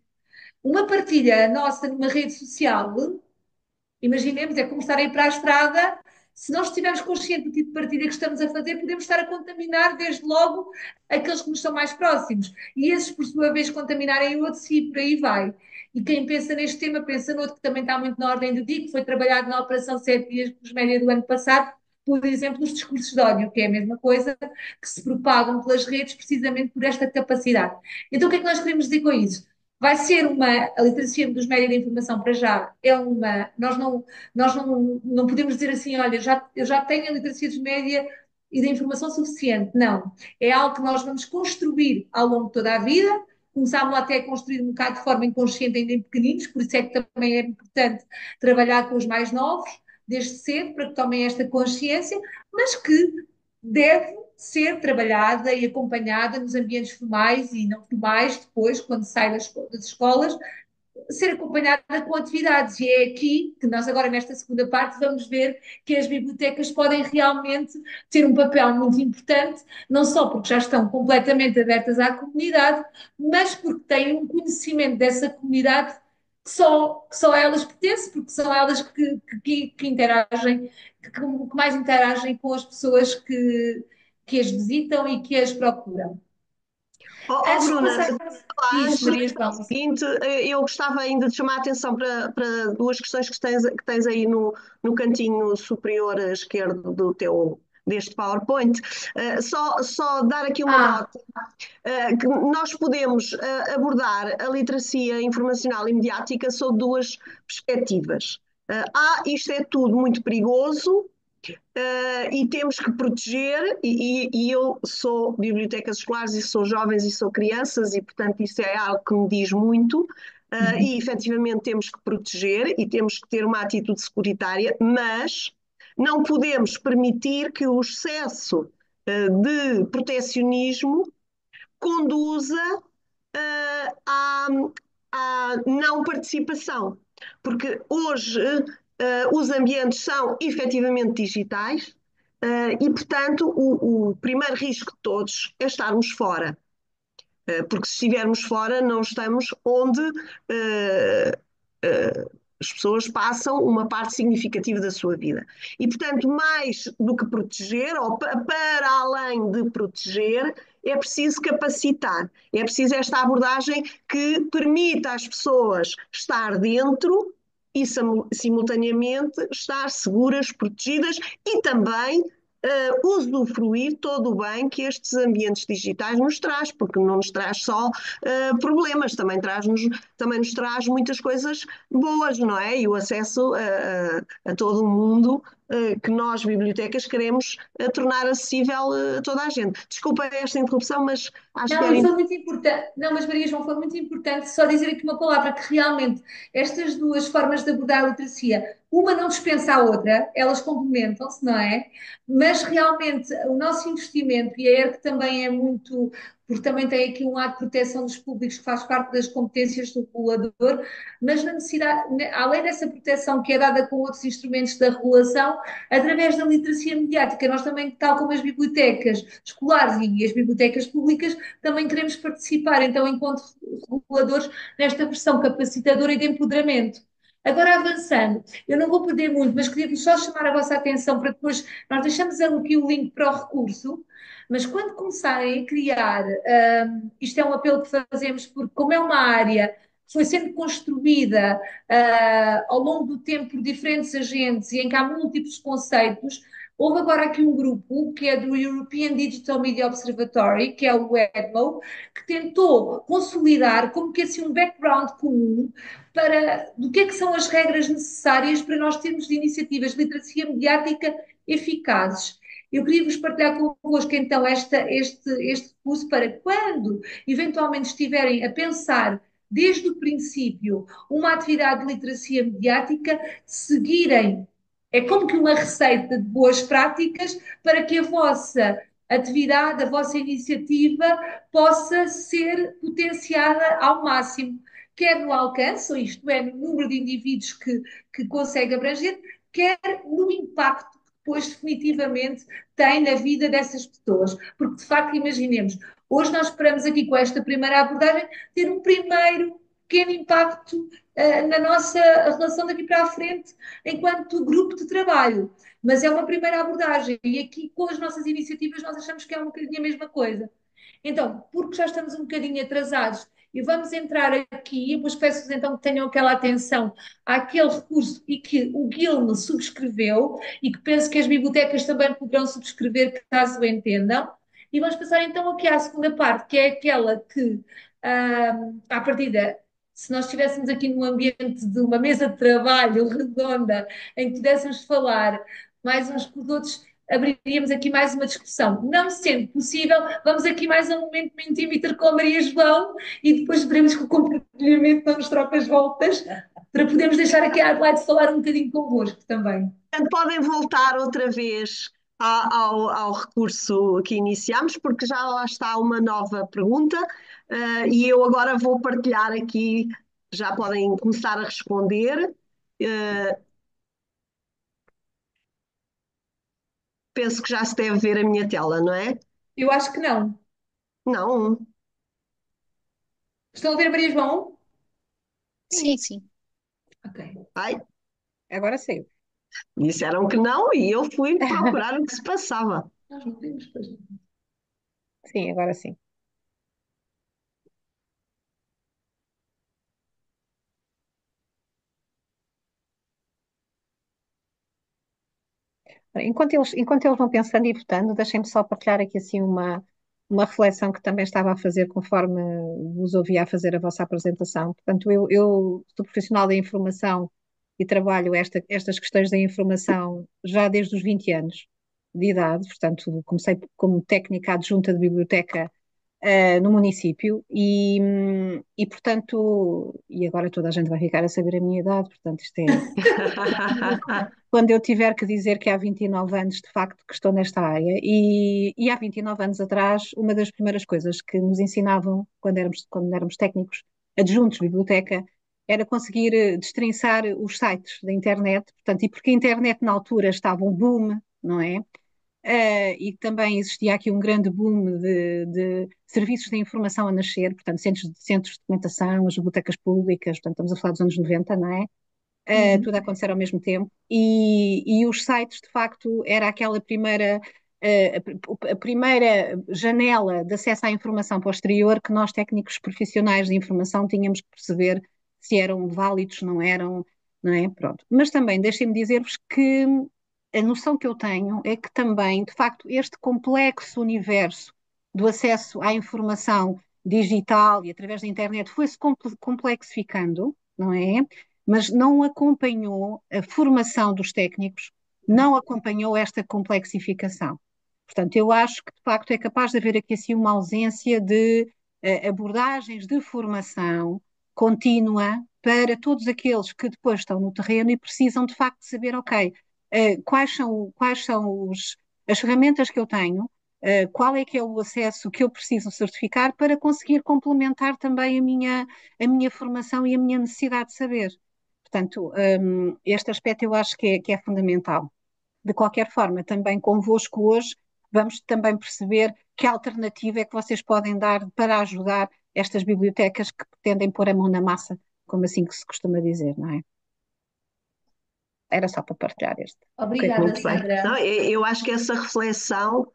Uma partilha nossa numa rede social, imaginemos, é como estar a ir para a estrada. Se nós estivermos conscientes do tipo de partilha que estamos a fazer, podemos estar a contaminar desde logo aqueles que nos são mais próximos. E esses, por sua vez, contaminarem outros e por aí vai. E quem pensa neste tema, pensa noutro que também está muito na ordem do dia, que foi trabalhado na Operação 7 Dias dos Média do ano passado, por exemplo, nos discursos de ódio, que é a mesma coisa, que se propagam pelas redes precisamente por esta capacidade. Então, o que é que nós queremos dizer com isso? Vai ser a literacia dos médios de informação para já, nós não podemos dizer assim, olha, eu já tenho a literacia dos média e da informação suficiente. Não. É algo que nós vamos construir ao longo de toda a vida. Começámos até a construir um bocado de forma inconsciente, ainda em pequeninos, por isso é que também é importante trabalhar com os mais novos, desde cedo, para que tomem esta consciência, mas que deve ser trabalhada e acompanhada nos ambientes formais e não formais, depois, quando sai das escolas, ser acompanhada com atividades. E é aqui que nós, agora nesta segunda parte, vamos ver que as bibliotecas podem realmente ter um papel muito importante, não só porque já estão completamente abertas à comunidade, mas porque têm um conhecimento dessa comunidade que só a elas pertence, porque são elas que interagem, que mais interagem com as pessoas que as visitam e que as procuram. Antes de Bruna, passar, diz, antes de Maria o João. seguinte, eu gostava ainda de chamar a atenção para duas questões que tens aí no cantinho superior esquerdo deste PowerPoint. Só dar aqui uma Ah, nota, que nós podemos abordar a literacia informacional e mediática sob duas perspectivas. Isto é tudo muito perigoso, e temos que proteger, e eu sou bibliotecas escolares e sou jovens e sou crianças, e portanto isso é algo que me diz muito, e efetivamente temos que proteger e temos que ter uma atitude securitária, mas não podemos permitir que o excesso de protecionismo conduza à, à não participação, porque hoje os ambientes são efetivamente digitais, e, portanto, o primeiro risco de todos é estarmos fora. Porque se estivermos fora, não estamos onde as pessoas passam uma parte significativa da sua vida. E, portanto, mais do que proteger, ou para além de proteger, é preciso capacitar. É preciso esta abordagem que permita às pessoas estar dentro e, simultaneamente, estar seguras, protegidas e também usufruir todo o bem que estes ambientes digitais nos traz, porque não nos traz só problemas, também nos traz muitas coisas boas, não é? E o acesso a todo o mundo que nós, bibliotecas, queremos tornar acessível a toda a gente. Desculpa esta interrupção, mas acho que não, era e foi muito importante. Não, mas Maria João, foi muito importante só dizer aqui uma palavra que realmente estas duas formas de abordar a literacia, uma não dispensa a outra, elas complementam-se, não é? Mas realmente o nosso investimento, e a ERC também é muito, porque também tem aqui um lado de proteção dos públicos que faz parte das competências do regulador, mas na necessidade, além dessa proteção que é dada com outros instrumentos da regulação, através da literacia mediática, nós também, tal como as bibliotecas escolares e as bibliotecas públicas, também queremos participar, então, enquanto reguladores, nesta versão capacitadora e de empoderamento. Agora, avançando, eu não vou perder muito, mas queria só chamar a vossa atenção para depois, nós deixamos aqui o link para o recurso, mas quando começarem a criar, isto é um apelo que fazemos, porque como é uma área que foi sendo construída ao longo do tempo por diferentes agentes e em que há múltiplos conceitos, houve agora aqui um grupo que é do European Digital Media Observatory, que é o EDMO, que tentou consolidar como que assim um background comum para do que são as regras necessárias para nós termos de iniciativas de literacia mediática eficazes. Eu queria vos partilhar convosco então este curso para quando eventualmente estiverem a pensar desde o princípio uma atividade de literacia mediática, seguirem. É como que uma receita de boas práticas para que a vossa atividade, a vossa iniciativa possa ser potenciada ao máximo, quer no alcance, ou isto é, no número de indivíduos que consegue abranger, quer no impacto que depois definitivamente tem na vida dessas pessoas. Porque, de facto, imaginemos, hoje nós esperamos aqui com esta primeira abordagem ter um primeiro pequeno impacto na nossa relação daqui para a frente enquanto grupo de trabalho. Mas é uma primeira abordagem e aqui com as nossas iniciativas nós achamos que é um bocadinho a mesma coisa. Então, porque já estamos um bocadinho atrasados e vamos entrar aqui, e depois peço-vos então que tenham aquela atenção àquele recurso e que o Guilherme subscreveu e que penso que as bibliotecas também poderão subscrever caso o entendam. E vamos passar então aqui à segunda parte, que é aquela que, à partida, se nós estivéssemos aqui num ambiente de uma mesa de trabalho redonda, em que pudéssemos falar mais uns com os outros, abriríamos aqui mais uma discussão. Não sendo possível, vamos aqui mais a um momento muito íntimo com a Maria João e depois veremos que o compartilhamento não nos troca as voltas para podermos deixar aqui a Adelaide falar um bocadinho convosco também. Portanto, podem voltar outra vez ao recurso que iniciámos, porque já lá está uma nova pergunta, e eu agora vou partilhar aqui, já podem começar a responder. Penso que já se deve ver a minha tela, não é? Eu acho que não. Não. Estão a ver a Maria João? Sim, sim. Ok. Ai, Agora sim. disseram que não e eu fui procurar o que se passava. Nós não vemos, pois não. Sim, agora sim. Enquanto eles vão pensando e votando, deixem-me só partilhar aqui assim uma reflexão que também estava a fazer conforme vos ouvia a fazer a vossa apresentação. Portanto, eu sou profissional da informação e trabalho estas questões da informação já desde os 20 anos de idade. Portanto, comecei como técnica adjunta de biblioteca no município portanto, e agora toda a gente vai ficar a saber a minha idade, portanto, isto é quando eu tiver que dizer que há 29 anos, de facto, que estou nesta área. E há 29 anos atrás, uma das primeiras coisas que nos ensinavam, quando éramos técnicos adjuntos de biblioteca, era conseguir destrinçar os sites da internet. Portanto, e porque a internet na altura estava um boom, não é? E também existia aqui um grande boom de serviços de informação a nascer, portanto, centros de documentação, as bibliotecas públicas, portanto, estamos a falar dos anos 90, não é? Tudo a acontecer ao mesmo tempo, e os sites, de facto, era aquela a primeira janela de acesso à informação posterior que nós, técnicos profissionais de informação, tínhamos que perceber se eram válidos, não eram, não é? Pronto. Mas também deixem-me dizer-vos que a noção que eu tenho é que também, de facto, este complexo universo do acesso à informação digital e através da internet foi-se complexificando, não é? Mas não acompanhou a formação dos técnicos, não acompanhou esta complexificação. Portanto, eu acho que de facto é capaz de haver aqui assim uma ausência de abordagens de formação contínua para todos aqueles que depois estão no terreno e precisam de facto saber, ok, quais são as ferramentas que eu tenho, qual é que é o acesso que eu preciso certificar para conseguir complementar também a minha formação e a minha necessidade de saber. Portanto, este aspecto eu acho que é fundamental. De qualquer forma, também convosco hoje, vamos também perceber que alternativa é que vocês podem dar para ajudar estas bibliotecas que pretendem pôr a mão na massa, como assim que se costuma dizer, não é? Era só para partilhar este. Obrigada, Muito bem. Não, Sandra. eu acho que essa reflexão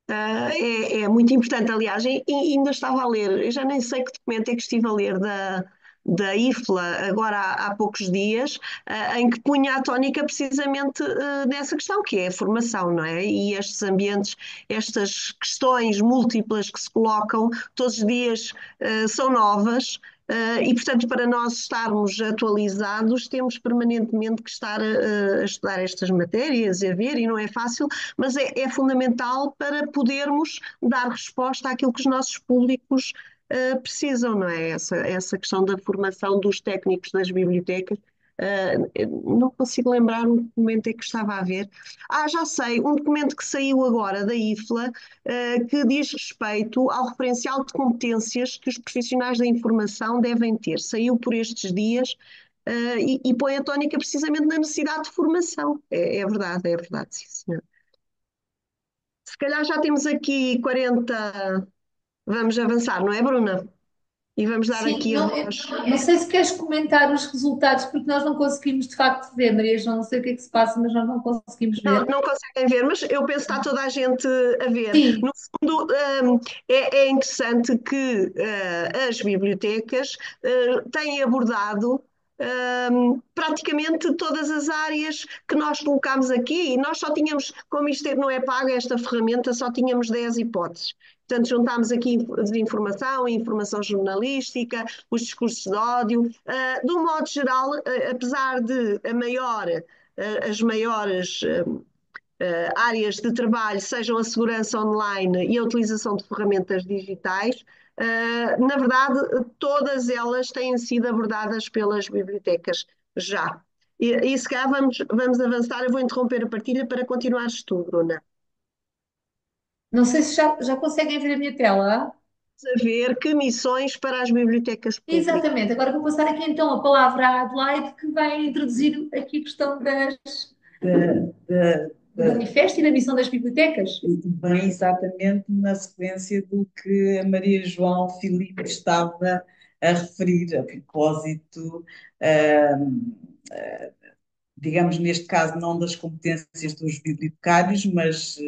é muito importante. Aliás, e ainda estava a ler, eu já nem sei que documento é que estive a ler da IFLA agora há poucos dias, em que punha a tónica precisamente nessa questão, que é a formação, não é? E estes ambientes, estas questões múltiplas que se colocam todos os dias são novas. E, portanto, para nós estarmos atualizados, temos permanentemente que estar a estudar estas matérias, a ver, e não é fácil, mas é fundamental para podermos dar resposta àquilo que os nossos públicos precisam, não é? Essa questão da formação dos técnicos das bibliotecas Não consigo lembrar um documento é que estava a ver. Ah, já sei, um documento que saiu agora da IFLA, que diz respeito ao referencial de competências que os profissionais da informação devem ter. Saiu por estes dias, e põe a tónica precisamente na necessidade de formação. É verdade, sim, senhor. Se calhar já temos aqui 40. Vamos avançar, não é, Bruna? E vamos dar Sim, aqui a não, voz. não sei se queres comentar os resultados, porque nós não conseguimos de facto ver, Maria João, não sei o que é que se passa, mas nós não conseguimos Não, ver. não conseguem ver, mas eu penso que está toda a gente a ver. Sim, No fundo, é interessante que as bibliotecas têm abordado praticamente todas as áreas que nós colocámos aqui, e nós só tínhamos, como isto não é pago, esta ferramenta, só tínhamos 10 hipóteses. Portanto, juntámos aqui desinformação, informação jornalística, os discursos de ódio. De um modo geral, apesar de as maiores áreas de trabalho sejam a segurança online e a utilização de ferramentas digitais, na verdade, todas elas têm sido abordadas pelas bibliotecas já. E se calhar vamos avançar, eu vou interromper a partilha para continuares tu, Bruna. não sei se já conseguem ver a minha tela. Vamos a ver que missões para as bibliotecas públicas. Exatamente, agora vou passar aqui então a palavra à Adelaide, que vai introduzir aqui a questão do manifesto e da missão das bibliotecas. Bem, exatamente na sequência do que a Maria João Filipe estava a referir, a propósito, ahm, digamos, neste caso, não das competências dos bibliotecários, mas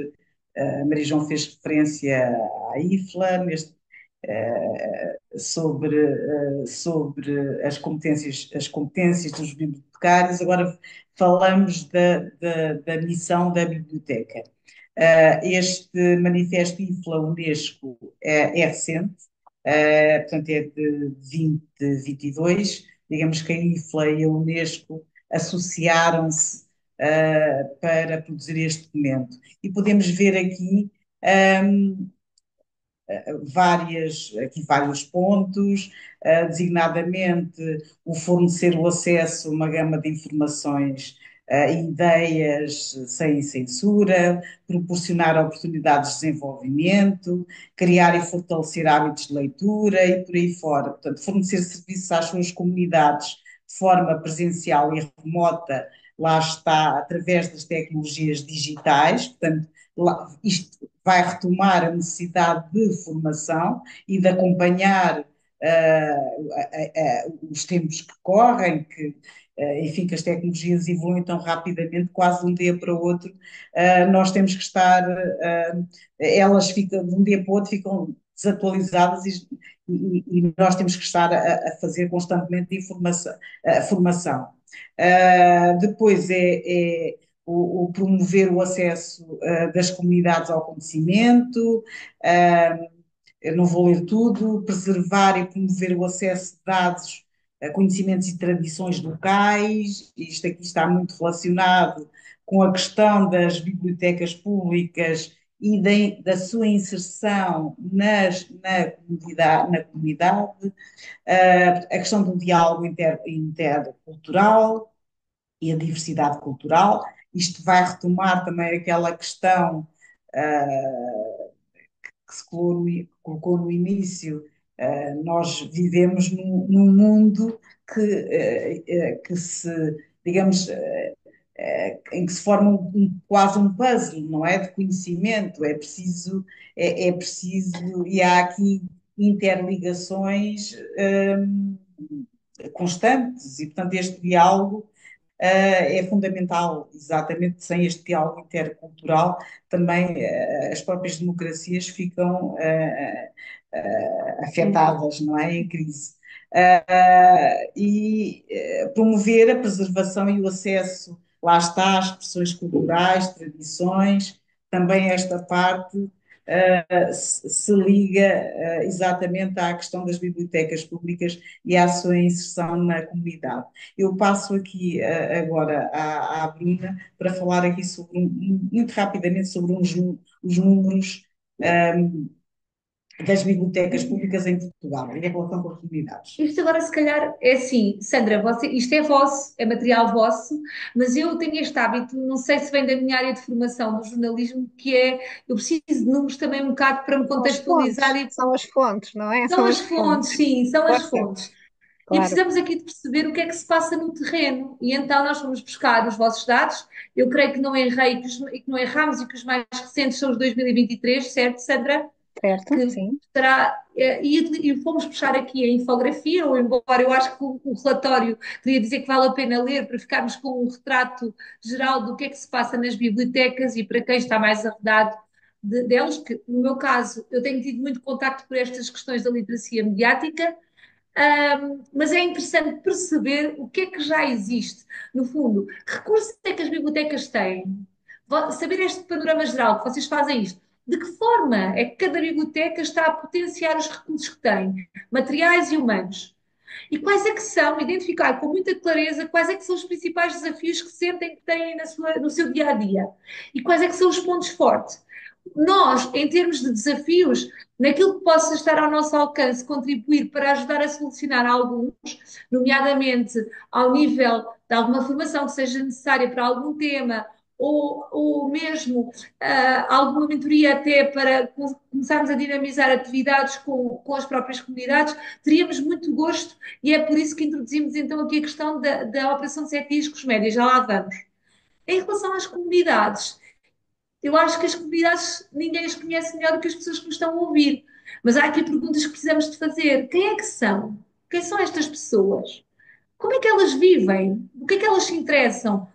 a Maria João fez referência à IFLA, sobre as competências dos bibliotecários. Agora falamos da missão da biblioteca. Este manifesto IFLA-Unesco é recente, portanto é de 2022. Digamos que a IFLA e a Unesco associaram-se para produzir este documento. E podemos ver aqui um, vários pontos, designadamente o fornecer o acesso a uma gama de informações e ideias sem censura, proporcionar oportunidades de desenvolvimento, criar e fortalecer hábitos de leitura e por aí fora. Portanto, fornecer serviços às suas comunidades de forma presencial e remota, lá está, através das tecnologias digitais, portanto, isto vai retomar a necessidade de formação e de acompanhar os tempos que correm, enfim, que as tecnologias evoluem tão rapidamente, quase de um dia para o outro, nós temos que estar, elas ficam, de um dia para o outro ficam desatualizadas e nós temos que estar a fazer constantemente formação. Depois o promover o acesso das comunidades ao conhecimento, eu não vou ler tudo, preservar e promover o acesso de dados, conhecimentos e tradições locais. Isto aqui está muito relacionado com a questão das bibliotecas públicas e da sua inserção na comunidade, a questão do diálogo intercultural e a diversidade cultural. Isto vai retomar também aquela questão que se colocou no início. Nós vivemos num mundo que se, digamos, em que se forma quase um puzzle, não é? De conhecimento. É preciso, e há aqui interligações constantes, e portanto este diálogo é fundamental. Exatamente, sem este diálogo intercultural também as próprias democracias ficam afetadas, não é? Em crise. E promover a preservação e o acesso, lá está, às expressões culturais, tradições, também esta parte se liga exatamente à questão das bibliotecas públicas e à sua inserção na comunidade. Eu passo aqui agora à Bruna para falar aqui muito rapidamente sobre os números das bibliotecas públicas em Portugal e a relação com as comunidades. Isto agora, se calhar, é assim, Sandra, isto é vosso, é material vosso, mas eu tenho este hábito, não sei se vem da minha área de formação do jornalismo, que é, eu preciso de números também um bocado para me contextualizar e São as fontes, não é? são São as as fontes, fontes. sim, são as Força, fontes. E claro. precisamos aqui de perceber o que é que se passa no terreno. E então nós vamos buscar os vossos dados. Eu creio que não errei que não erramos e que os mais recentes são os 2023, certo, Sandra? Certo, Que sim. estará. E fomos puxar aqui a infografia, ou embora eu acho que o relatório queria dizer que vale a pena ler para ficarmos com um retrato geral do que é que se passa nas bibliotecas e para quem está mais arredado delas, que no meu caso eu tenho tido muito contacto por estas questões da literacia mediática. Mas é interessante perceber o que é que já existe. No fundo, que recursos é que as bibliotecas têm? Saber este panorama geral, que vocês fazem isto. De que forma é que cada biblioteca está a potenciar os recursos que tem, materiais e humanos? E quais é que são, identificar com muita clareza quais é que são os principais desafios que sentem que têm no seu dia a dia e quais é que são os pontos fortes. Nós, em termos de desafios, naquilo que possa estar ao nosso alcance, contribuir para ajudar a solucionar alguns, nomeadamente ao nível de alguma formação que seja necessária para algum tema, ou mesmo alguma mentoria até para começarmos a dinamizar atividades com as próprias comunidades, teríamos muito gosto e é por isso que introduzimos então aqui a questão da Operação 7 Dias com os médias, já lá vamos. Em relação às comunidades, eu acho que as comunidades ninguém as conhece melhor do que as pessoas que nos estão a ouvir. Mas há aqui perguntas que precisamos de fazer. Quem é que são? Quem são estas pessoas? Como é que elas vivem? O que é que elas se interessam?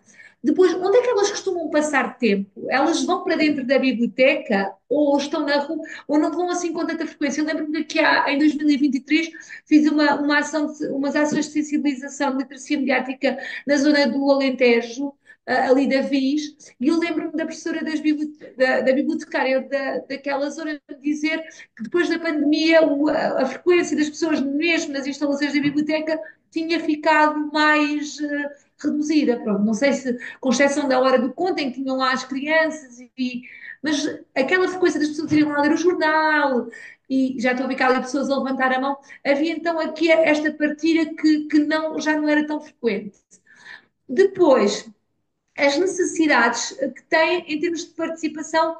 Depois, onde é que elas costumam passar tempo? Elas vão para dentro da biblioteca ou estão na rua ou não vão assim com tanta frequência? Eu lembro-me que em 2023 fiz uma ação umas ações de sensibilização de literacia mediática na zona do Alentejo, ali da Viz, e eu lembro-me da professora da bibliotecária daquela zona dizer que depois da pandemia a frequência das pessoas mesmo nas instalações da biblioteca tinha ficado mais reduzida. Pronto, não sei se, com exceção da hora do conto, em que tinham lá as crianças, mas aquela frequência das pessoas irem lá ler o jornal, e já estou a ver cá ali pessoas a levantar a mão, havia então aqui esta partilha que não, já não era tão frequente. Depois, as necessidades que têm em termos de participação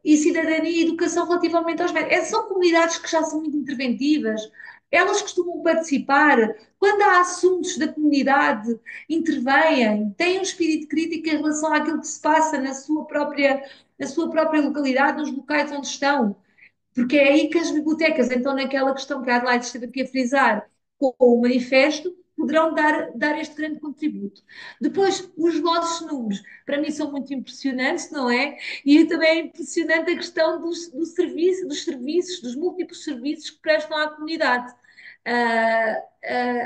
e cidadania e educação relativamente aos médicos. São comunidades que já são muito interventivas, elas costumam participar. Quando há assuntos da comunidade, intervêm, têm um espírito crítico em relação àquilo que se passa na sua própria localidade, nos locais onde estão. Porque é aí que as bibliotecas, então, naquela questão que a Adelaide esteve aqui a frisar, com o manifesto, poderão dar este grande contributo. Depois, os vossos números, para mim, são muito impressionantes, não é? E também é impressionante a questão dos serviços, dos múltiplos serviços que prestam à comunidade.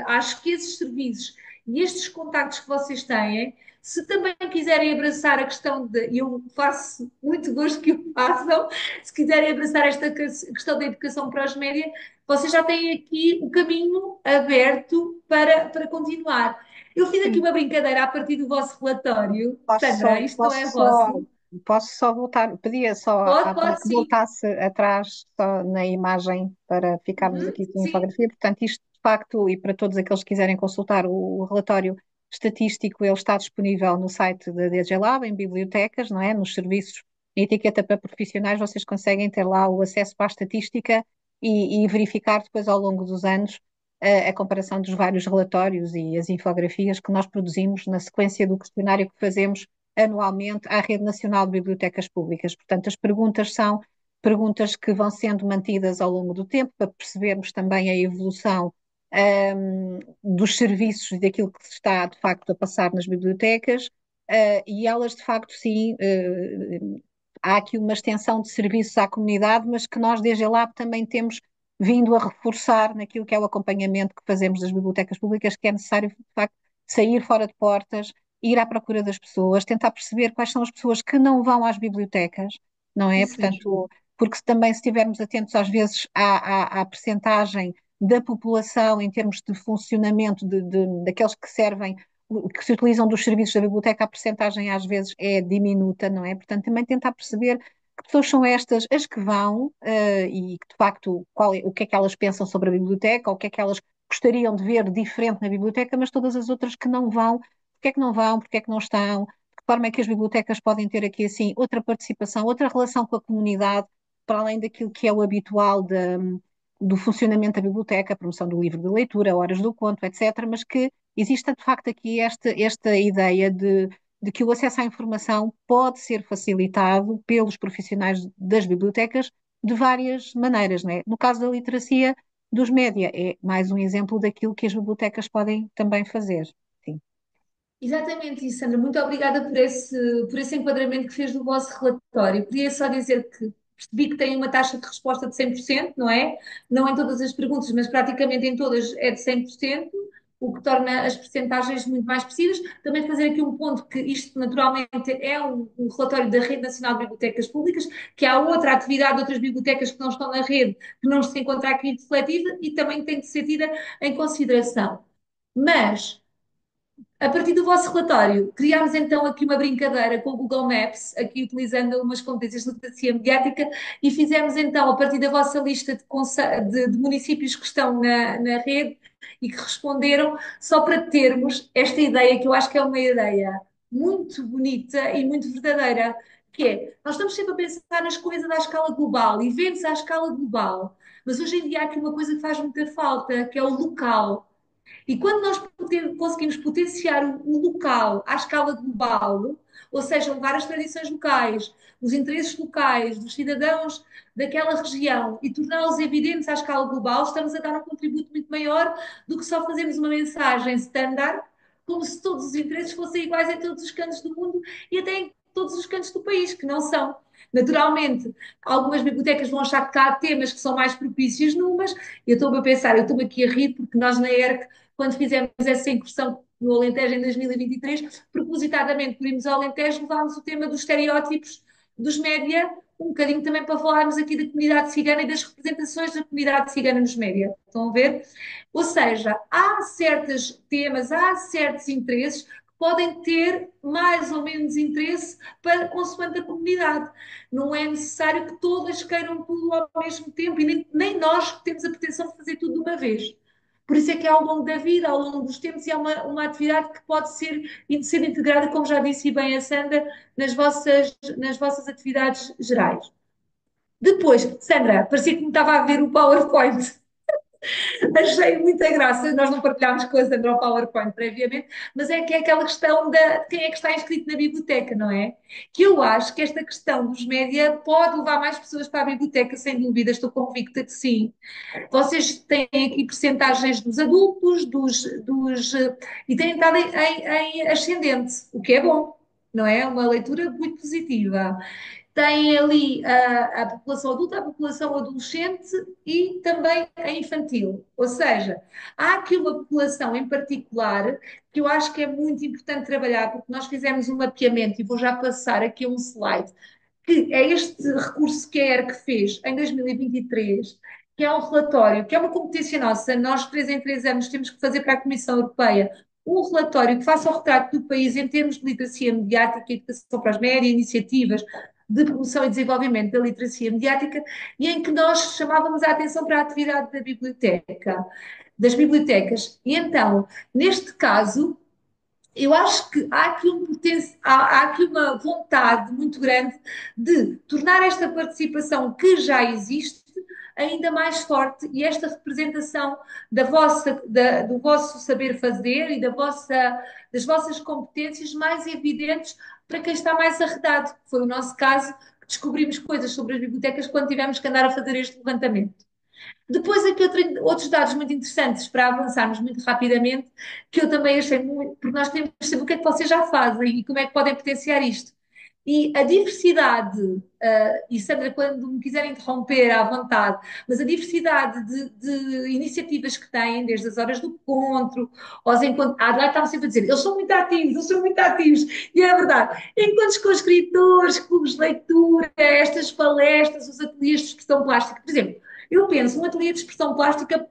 Acho que esses serviços e estes contactos que vocês têm, se também quiserem abraçar a questão de, e eu faço muito gosto que o façam, se quiserem abraçar esta questão da educação para os média, vocês já têm aqui o caminho aberto para continuar. Eu fiz aqui Sim. uma brincadeira a partir do vosso relatório. Posso Sandra, só, isto não posso é só, vosso? posso só voltar, pedia só Pode, para pode que sim. voltasse atrás só na imagem para ficarmos Uhum, aqui com a sim, infografia. Portanto, isto de facto, e para todos aqueles que quiserem consultar o relatório estatístico, ele está disponível no site da DG Lab, em bibliotecas, não é? Nos serviços, em etiqueta para profissionais, vocês conseguem ter lá o acesso para a estatística e verificar depois ao longo dos anos a comparação dos vários relatórios e as infografias que nós produzimos na sequência do questionário que fazemos anualmente à Rede Nacional de Bibliotecas Públicas. Portanto, as perguntas são perguntas que vão sendo mantidas ao longo do tempo para percebermos também a evolução dos serviços e daquilo que se está de facto a passar nas bibliotecas, e elas de facto sim, há aqui uma extensão de serviços à comunidade, mas que nós desde a Lab também temos vindo a reforçar naquilo que é o acompanhamento que fazemos das bibliotecas públicas, que é necessário de facto sair fora de portas, ir à procura das pessoas, tentar perceber quais são as pessoas que não vão às bibliotecas, não é? isso mesmo. Portanto, porque também se estivermos atentos às vezes à percentagem da população em termos de funcionamento daqueles que servem, que se utilizam dos serviços da biblioteca, a percentagem às vezes é diminuta, não é? Portanto, também tentar perceber que pessoas são estas as que vão e, de facto, o que é que elas pensam sobre a biblioteca, ou o que é que elas gostariam de ver diferente na biblioteca, mas todas as outras que não vão, porque é que não vão, porque é que não estão, de que forma é que as bibliotecas podem ter aqui, assim, outra participação, outra relação com a comunidade, para além daquilo que é o habitual do funcionamento da biblioteca, a promoção do livro de leitura, horas do conto, etc., mas que exista, de facto, aqui esta ideia de que o acesso à informação pode ser facilitado pelos profissionais das bibliotecas de várias maneiras, né? No caso da literacia dos média, é mais um exemplo daquilo que as bibliotecas podem também fazer. Sim. Exatamente isso, Sandra. Muito obrigada por esse enquadramento que fez do vosso relatório. Queria só dizer que percebi que tem uma taxa de resposta de 100%, não é? Não em todas as perguntas, mas praticamente em todas é de 100%, o que torna as percentagens muito mais precisas. Também fazer aqui um ponto que isto naturalmente é um relatório da Rede Nacional de Bibliotecas Públicas, que há outra atividade de outras bibliotecas que não estão na rede, que não se encontra aqui refletida e também tem de ser tida em consideração. Mas a partir do vosso relatório, criámos então aqui uma brincadeira com o Google Maps, aqui utilizando umas competências de literacia mediática, e fizemos então, a partir da vossa lista de municípios que estão na rede e que responderam, só para termos esta ideia, que eu acho que é uma ideia muito bonita e muito verdadeira, que é, nós estamos sempre a pensar nas coisas à escala global, eventos à escala global, mas hoje em dia há aqui uma coisa que faz muita falta, que é o local. E quando nós conseguimos potenciar o local à escala global, ou seja, levar as tradições locais, os interesses locais dos cidadãos daquela região e torná-los evidentes à escala global, estamos a dar um contributo muito maior do que só fazermos uma mensagem standard, como se todos os interesses fossem iguais em todos os cantos do mundo e até em todos os cantos do país, que não são. Naturalmente, algumas bibliotecas vão achar que há temas que são mais propícios numas. Eu estou-me a pensar, eu estou-me aqui a rir, porque nós na ERC, quando fizemos essa incursão no Alentejo em 2023, propositadamente por irmos ao Alentejo, levámos o tema dos estereótipos dos média, um bocadinho também para falarmos aqui da comunidade cigana e das representações da comunidade cigana nos média. Estão a ver? Ou seja, há certos temas, há certos interesses que podem ter mais ou menos interesse para consoante a comunidade. Não é necessário que todas queiram tudo ao mesmo tempo e nem nós temos a pretensão de fazer tudo de uma vez. Por isso é que é ao longo da vida, ao longo dos tempos, e é uma atividade que pode ser integrada, como já disse bem a Sandra, nas vossas atividades gerais. Depois, Sandra, parecia que me estava a ver o PowerPoint. Achei muita graça, nós não partilhámos com a Sandra o PowerPoint previamente, mas é que é aquela questão de quem é que está inscrito na biblioteca, não é? Que eu acho que esta questão dos média pode levar mais pessoas para a biblioteca, sem dúvida, estou convicta que sim. Vocês têm aqui percentagens dos adultos, e têm estado em ascendente, o que é bom, não é? Uma leitura muito positiva. Tem ali a população adulta, a população adolescente e também a infantil. Ou seja, há aqui uma população em particular que eu acho que é muito importante trabalhar, porque nós fizemos um mapeamento, e vou já passar aqui um slide, que é este recurso que a ERC fez em 2023, que é um relatório, que é uma competência nossa. Nós, 3 em 3 anos, temos que fazer para a Comissão Europeia um relatório que faça o retrato do país em termos de literacia mediática, educação para os médias, iniciativas de promoção e desenvolvimento da literacia mediática, e em que nós chamávamos a atenção para a atividade da biblioteca, das bibliotecas. E então, neste caso, eu acho que há aqui há aqui uma vontade muito grande de tornar esta participação que já existe ainda mais forte, e esta representação do vosso saber fazer e das vossas competências mais evidentes para quem está mais arredado. Foi o nosso caso, que descobrimos coisas sobre as bibliotecas quando tivemos que andar a fazer este levantamento. Depois aqui outros dados muito interessantes para avançarmos muito rapidamente, que eu também achei muito, porque nós temos que saber o que é que vocês já fazem e como é que podem potenciar isto. E a diversidade, e Sandra, quando me quiserem interromper à vontade, mas a diversidade de iniciativas que têm, desde as horas do encontro, aos encontros. A Adelaide estava sempre a dizer, eles são muito ativos, e é verdade. Encontros com escritores, clubes de leitura, estas palestras, os ateliês de expressão plástica, por exemplo. Eu penso, um ateliê de expressão plástica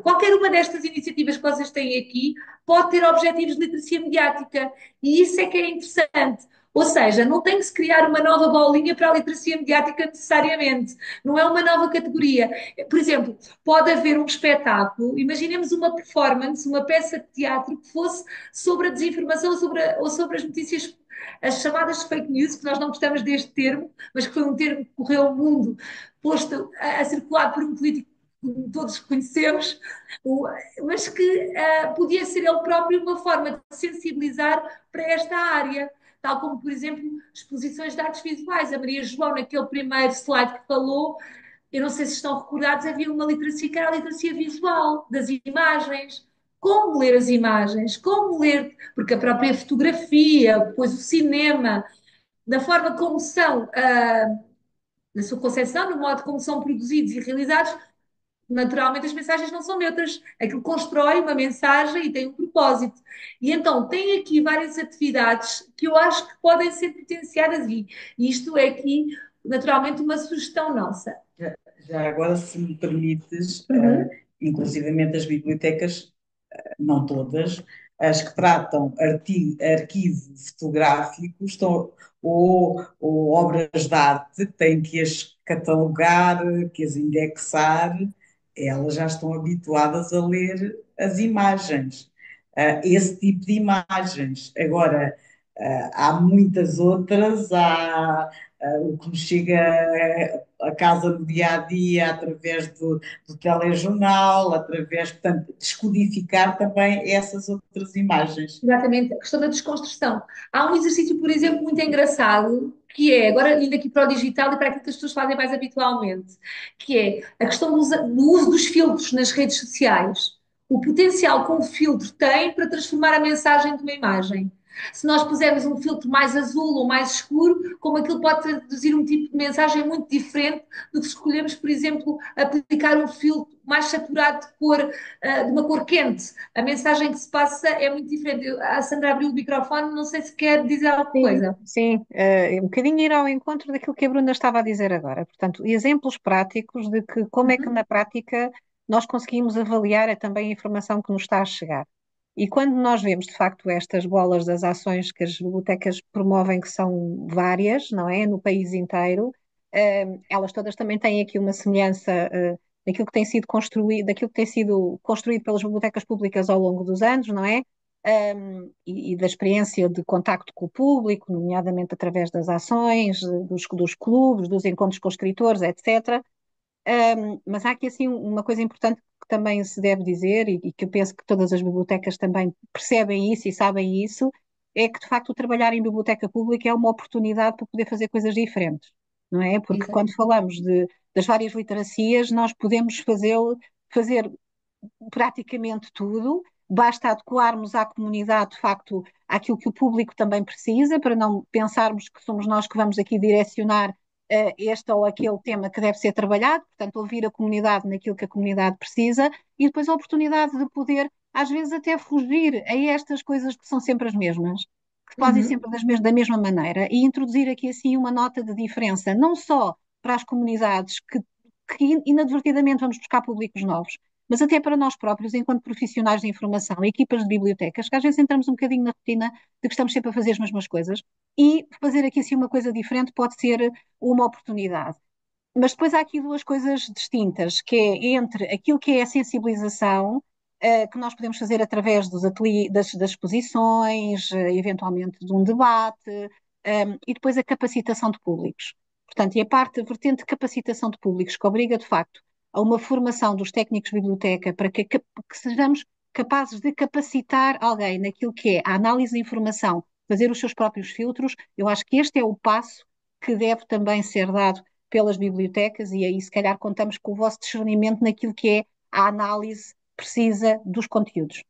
qualquer uma destas iniciativas que vocês têm aqui, pode ter objetivos de literacia mediática. E isso é que é interessante. Ou seja, não tem que se criar uma nova bolinha para a literacia mediática necessariamente, não é uma nova categoria. Por exemplo, pode haver um espetáculo, imaginemos uma performance, uma peça de teatro que fosse sobre a desinformação ou sobre as notícias, as chamadas fake news, que nós não gostamos deste termo, mas que foi um termo que correu o mundo, posto a circular por um político que todos conhecemos, mas que podia ser ele próprio uma forma de sensibilizar para esta área. Tal como, por exemplo, exposições de artes visuais. A Maria João, naquele primeiro slide que falou, eu não sei se estão recordados, havia uma literacia que era a literacia visual, das imagens. Como ler as imagens, como ler, porque a própria fotografia, depois o cinema, da forma como são, na sua concepção, no modo como são produzidos e realizados, naturalmente as mensagens não são neutras. Aquilo constrói uma mensagem e tem um propósito. E então tem aqui várias atividades que eu acho que podem ser potenciadas e isto é aqui, naturalmente, uma sugestão nossa. Já agora, se me permites, Uhum. inclusivamente as bibliotecas, não todas, as que tratam arquivo fotográfico ou obras de arte, têm que as catalogar, que as indexar, elas já estão habituadas a ler as imagens, esse tipo de imagens. Agora, há muitas outras, o que nos chega a casa no dia a dia através do telejornal, através, portanto, descodificar também essas outras imagens. Exatamente, a questão da desconstrução. Há um exercício, por exemplo, muito engraçado, que é, agora indo aqui para o digital e para aquilo que as pessoas fazem mais habitualmente, que é a questão do uso dos filtros nas redes sociais. O potencial que um filtro tem para transformar a mensagem de uma imagem. Se nós pusermos um filtro mais azul ou mais escuro, como aquilo pode traduzir um tipo de mensagem muito diferente do que se escolhemos, por exemplo, aplicar um filtro mais saturado de cor, de uma cor quente. A mensagem que se passa é muito diferente. A Sandra abriu o microfone, não sei se quer dizer alguma Sim, coisa. sim, um bocadinho ir ao encontro daquilo que a Bruna estava a dizer agora. Portanto, exemplos práticos de que como é que Uhum. na prática nós conseguimos avaliar também a informação que nos está a chegar. E quando nós vemos de facto estas bolas das ações que as bibliotecas promovem, que são várias, não é? No país inteiro, elas todas também têm aqui uma semelhança, daquilo que tem sido construído, daquilo que tem sido construído pelas bibliotecas públicas ao longo dos anos, não é? E da experiência de contacto com o público, nomeadamente através das ações, dos clubes, dos encontros com escritores, etc. Mas há aqui assim uma coisa importante que também se deve dizer e que eu penso que todas as bibliotecas também percebem isso e sabem isso, é que de facto o trabalhar em biblioteca pública é uma oportunidade para poder fazer coisas diferentes, não é? Porque quando Exatamente. falamos das várias literacias, nós podemos fazer praticamente tudo, basta adequarmos à comunidade, de facto, aquilo que o público também precisa, para não pensarmos que somos nós que vamos aqui direcionar este ou aquele tema que deve ser trabalhado, portanto, ouvir a comunidade naquilo que a comunidade precisa e depois a oportunidade de poder, às vezes, até fugir a estas coisas que são sempre as mesmas, que se fazem Uhum. sempre da mesma maneira e introduzir aqui assim uma nota de diferença, não só para as comunidades que inadvertidamente vamos buscar públicos novos, mas até para nós próprios, enquanto profissionais de informação, equipas de bibliotecas, que às vezes entramos um bocadinho na rotina de que estamos sempre a fazer as mesmas coisas, e fazer aqui assim uma coisa diferente pode ser uma oportunidade. Mas depois há aqui duas coisas distintas, que é entre aquilo que é a sensibilização, que nós podemos fazer através das exposições, eventualmente de um debate, e depois a capacitação de públicos. Portanto, e a vertente de capacitação de públicos, que obriga, de facto, a uma formação dos técnicos de biblioteca para que sejamos capazes de capacitar alguém naquilo que é a análise de informação, fazer os seus próprios filtros, eu acho que este é o passo que deve também ser dado pelas bibliotecas e aí se calhar contamos com o vosso discernimento naquilo que é a análise precisa dos conteúdos.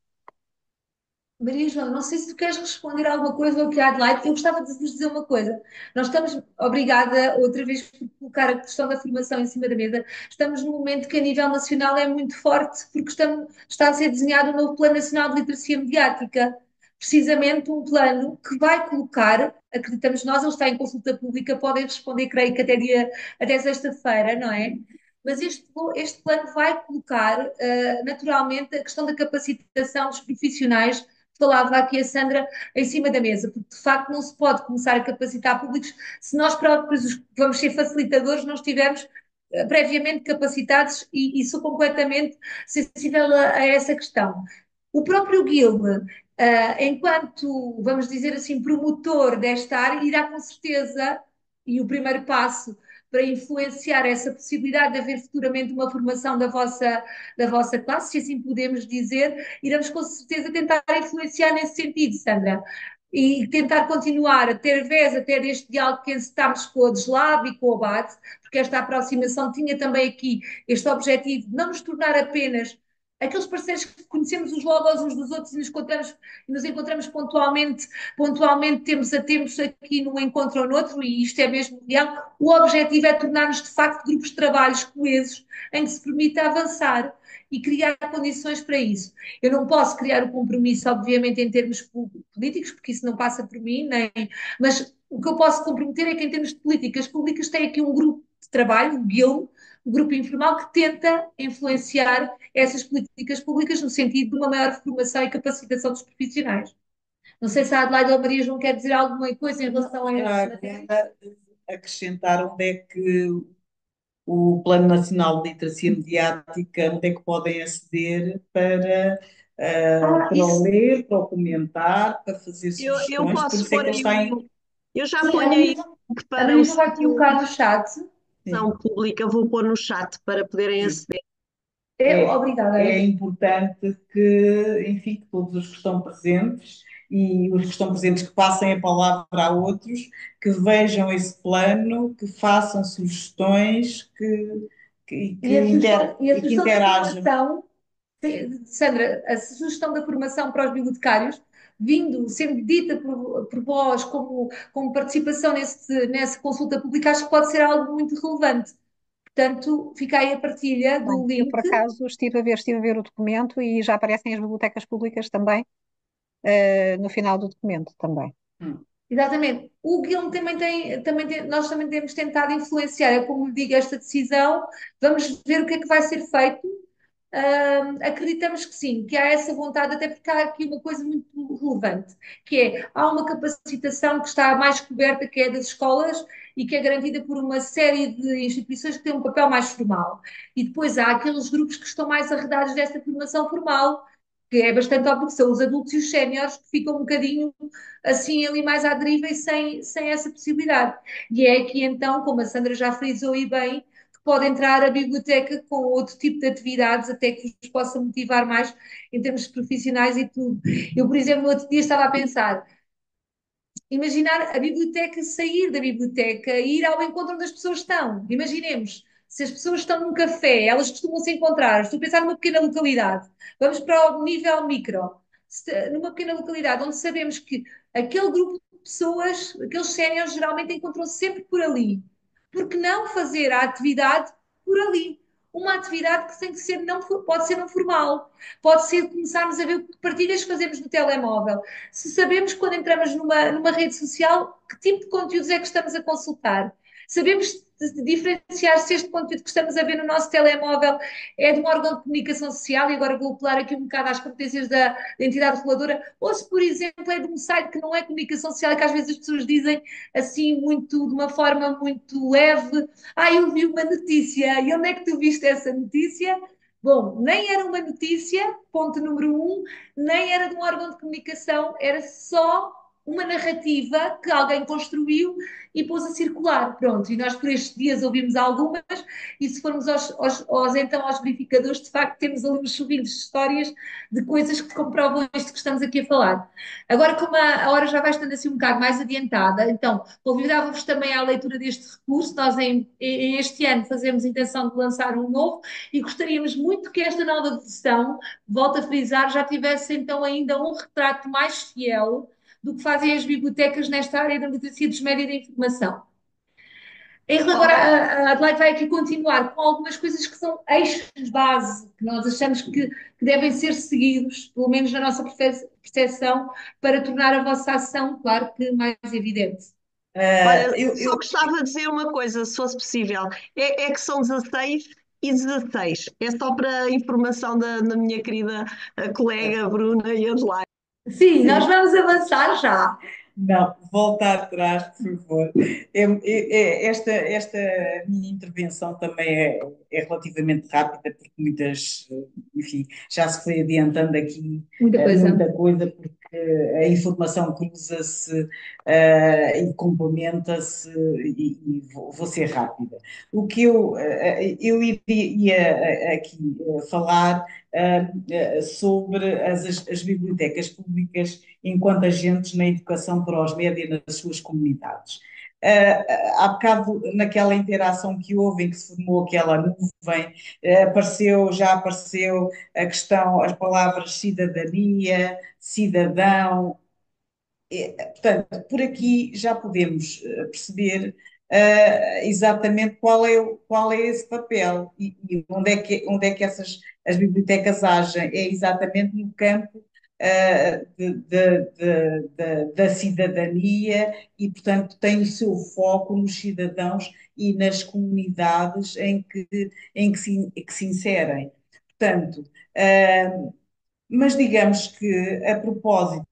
Maria João, não sei se tu queres responder a alguma coisa ou que Adelaide, eu gostava de vos dizer uma coisa. Nós estamos, obrigada outra vez por colocar a questão da formação em cima da mesa, estamos num momento que a nível nacional é muito forte, porque está a ser desenhado um novo Plano Nacional de Literacia Mediática, precisamente um plano que vai colocar, acreditamos nós, ele está em consulta pública, podem responder, creio que até sexta-feira, não é? Mas este plano vai colocar, naturalmente, a questão da capacitação dos profissionais falava aqui a Sandra em cima da mesa, porque de facto não se pode começar a capacitar públicos se nós próprios vamos ser facilitadores, não estivermos previamente capacitados e sou completamente sensível a essa questão. O próprio Guilherme, enquanto, vamos dizer assim, promotor desta área, irá com certeza, e o primeiro passo para influenciar essa possibilidade de haver futuramente uma formação da vossa classe, se assim podemos dizer, iremos com certeza tentar influenciar nesse sentido, Sandra. E tentar continuar, através até deste diálogo que encetámos com a Deslab e com o BAT, porque esta aproximação tinha também aqui este objetivo de não nos tornar apenas aqueles parceiros que conhecemos os logos uns dos outros e nos encontramos pontualmente temos a tempos aqui num encontro ou noutro, e isto é mesmo real. O objetivo é tornar-nos de facto grupos de trabalhos coesos em que se permita avançar e criar condições para isso. Eu não posso criar o compromisso, obviamente, em termos políticos, porque isso não passa por mim, mas o que eu posso comprometer é que, em termos de políticas públicas, tem aqui um grupo de trabalho, o GIL, um grupo informal, que tenta influenciar essas políticas públicas no sentido de uma maior formação e capacitação dos profissionais. Não sei se a Adelaide ou a Maria João quer dizer alguma coisa em relação a essa matéria. Acrescentar onde é que o Plano Nacional de Literacia Mediática, onde é que podem aceder para o ler, para o comentar, para fazer Eu sugestões, por posso isso é pôr que eles aí, têm. eu já Sim, ponho aí o link A para Maria o João vai sítio colocar no chat. pública, vou pôr no chat para poderem Sim. aceder. Obrigada. É importante que, enfim, que todos os que estão presentes e os que estão presentes que passem a palavra a outros, que vejam esse plano, que façam sugestões, E a sugestão, e a e que sugestão da interajam. formação, Sandra, a sugestão da formação para os bibliotecários, sendo dita por vós como participação nessa consulta pública, acho que pode ser algo muito relevante. Portanto, fica aí a partilha Bem, do eu link. por acaso estive a ver o documento e já aparecem as bibliotecas públicas também, no final do documento também. Exatamente. O Guilherme nós também temos tentado influenciar, é como lhe digo, esta decisão. Vamos ver o que é que vai ser feito. Acreditamos que sim, que há essa vontade, até porque há aqui uma coisa muito relevante, que é, há uma capacitação que está mais coberta, que é das escolas, e que é garantida por uma série de instituições que têm um papel mais formal. E depois há aqueles grupos que estão mais arredados desta formação formal, que é bastante óbvio que são os adultos e os séniores, que ficam um bocadinho assim ali mais à deriva e sem essa possibilidade. E é aqui então, como a Sandra já frisou e bem, que pode entrar a biblioteca com outro tipo de atividades, até que vos possa motivar mais em termos profissionais e tudo. Eu, por exemplo, no outro dia estava a pensar, imaginar a biblioteca, sair da biblioteca e ir ao encontro onde as pessoas estão. Imaginemos, se as pessoas estão num café, elas costumam se encontrar. Estou a pensar numa pequena localidade. Vamos para o nível micro. Numa pequena localidade onde sabemos que aquele grupo de pessoas, aqueles séniores, geralmente encontram-se sempre por ali. Por que não fazer a atividade por ali? Uma atividade que tem que ser, não, pode ser não formal, pode ser começarmos a ver que partilhas fazemos no telemóvel, se sabemos quando entramos numa rede social que tipo de conteúdos é que estamos a consultar. Sabemos diferenciar se este conteúdo que estamos a ver no nosso telemóvel é de um órgão de comunicação social, e agora vou apelar aqui um bocado às competências da entidade reguladora, ou se, por exemplo, é de um site que não é comunicação social e que às vezes as pessoas dizem assim, muito, de uma forma muito leve, eu vi uma notícia, e onde é que tu viste essa notícia? Bom, nem era uma notícia, ponto número um, nem era de um órgão de comunicação, era só uma narrativa que alguém construiu e pôs a circular. Pronto, e nós por estes dias ouvimos algumas, e se formos então aos verificadores, de facto temos ali uns chuvinhos de histórias de coisas que comprovam isto que estamos aqui a falar. Agora, como a hora já vai estando assim um bocado mais adiantada, então convidava-vos também à leitura deste recurso. Nós este ano fazemos intenção de lançar um novo e gostaríamos muito que esta nova versão, volto a frisar, já tivesse então ainda um retrato mais fiel do que fazem as bibliotecas nesta área da literacia dos médios da informação. Agora, a Adelaide vai aqui continuar com algumas coisas que são eixos base, que nós achamos que devem ser seguidos, pelo menos na nossa percepção, para tornar a vossa ação, claro que mais evidente. Olha, Eu, só eu, gostava de dizer uma coisa, se fosse possível. É que são 16 e 16. É só para a informação da minha querida colega Bruna e Adelaide. Sim, nós Sim. vamos avançar já. Não, volta atrás, por favor. Esta minha intervenção também é relativamente rápida, porque enfim, já se foi adiantando aqui Muita coisa. muita coisa, porque a informação cruza-se e complementa-se, vou ser rápida. O que eu ia aqui falar sobre as bibliotecas públicas enquanto agentes na educação para os média nas suas comunidades. Há bocado, naquela interação que houve, em que se formou aquela nuvem, já apareceu a questão, as palavras cidadania, cidadão. Portanto, por aqui já podemos perceber exatamente qual é esse papel e onde é que as bibliotecas agem. É exatamente no campo da cidadania e, portanto, tem o seu foco nos cidadãos e nas comunidades que se inserem. Portanto, mas digamos que, a propósito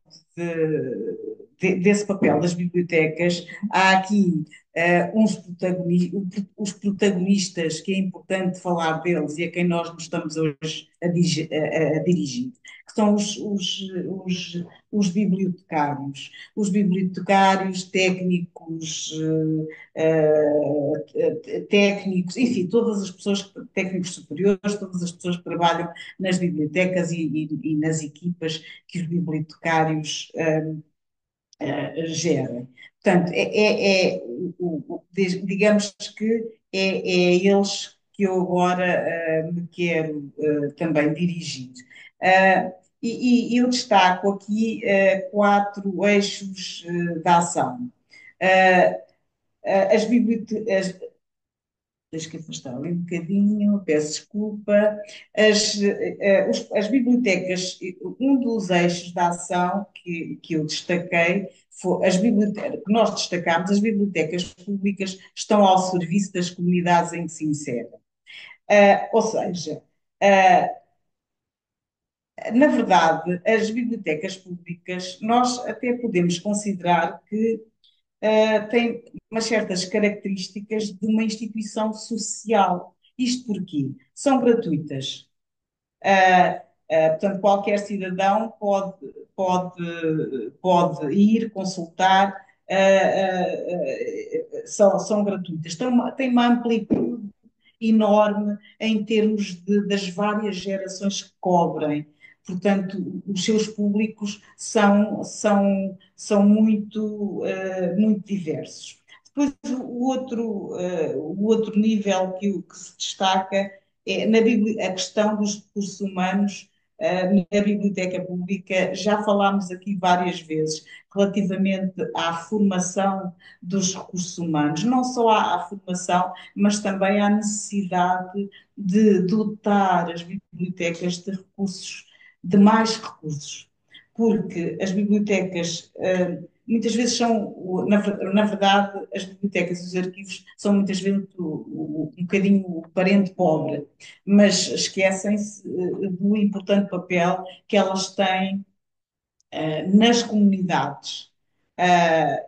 desse papel das bibliotecas, há aqui os protagonistas que é importante falar deles e a quem nós nos estamos hoje a dirigir, que são os bibliotecários. Os bibliotecários, técnicos, enfim, todas as pessoas, técnicos superiores, todas as pessoas que trabalham nas bibliotecas e nas equipas que os bibliotecários gerem. Portanto, digamos que é a eles que eu agora me quero também dirigir. E eu destaco aqui quatro eixos da ação. Uh, as bibliotecas, Deixa que afastar ali um bocadinho, peço desculpa. As bibliotecas, um dos eixos da ação que eu destaquei, foi as bibliotecas, que nós destacámos, as bibliotecas públicas estão ao serviço das comunidades em que se inserem. Ou seja, na verdade, as bibliotecas públicas, nós até podemos considerar que tem umas certas características de uma instituição social. Isto porque são gratuitas. Portanto, qualquer cidadão pode ir consultar, são gratuitas. Tem uma amplitude enorme em termos das várias gerações que cobrem. Portanto, os seus públicos são muito diversos. Depois, o outro nível que se destaca é a questão dos recursos humanos na biblioteca pública. Já falámos aqui várias vezes relativamente à formação dos recursos humanos, não só à formação, mas também à necessidade de dotar as bibliotecas de mais recursos, porque as bibliotecas muitas vezes na verdade, as bibliotecas e os arquivos são muitas vezes um bocadinho o parente pobre, mas esquecem-se do importante papel que elas têm nas comunidades.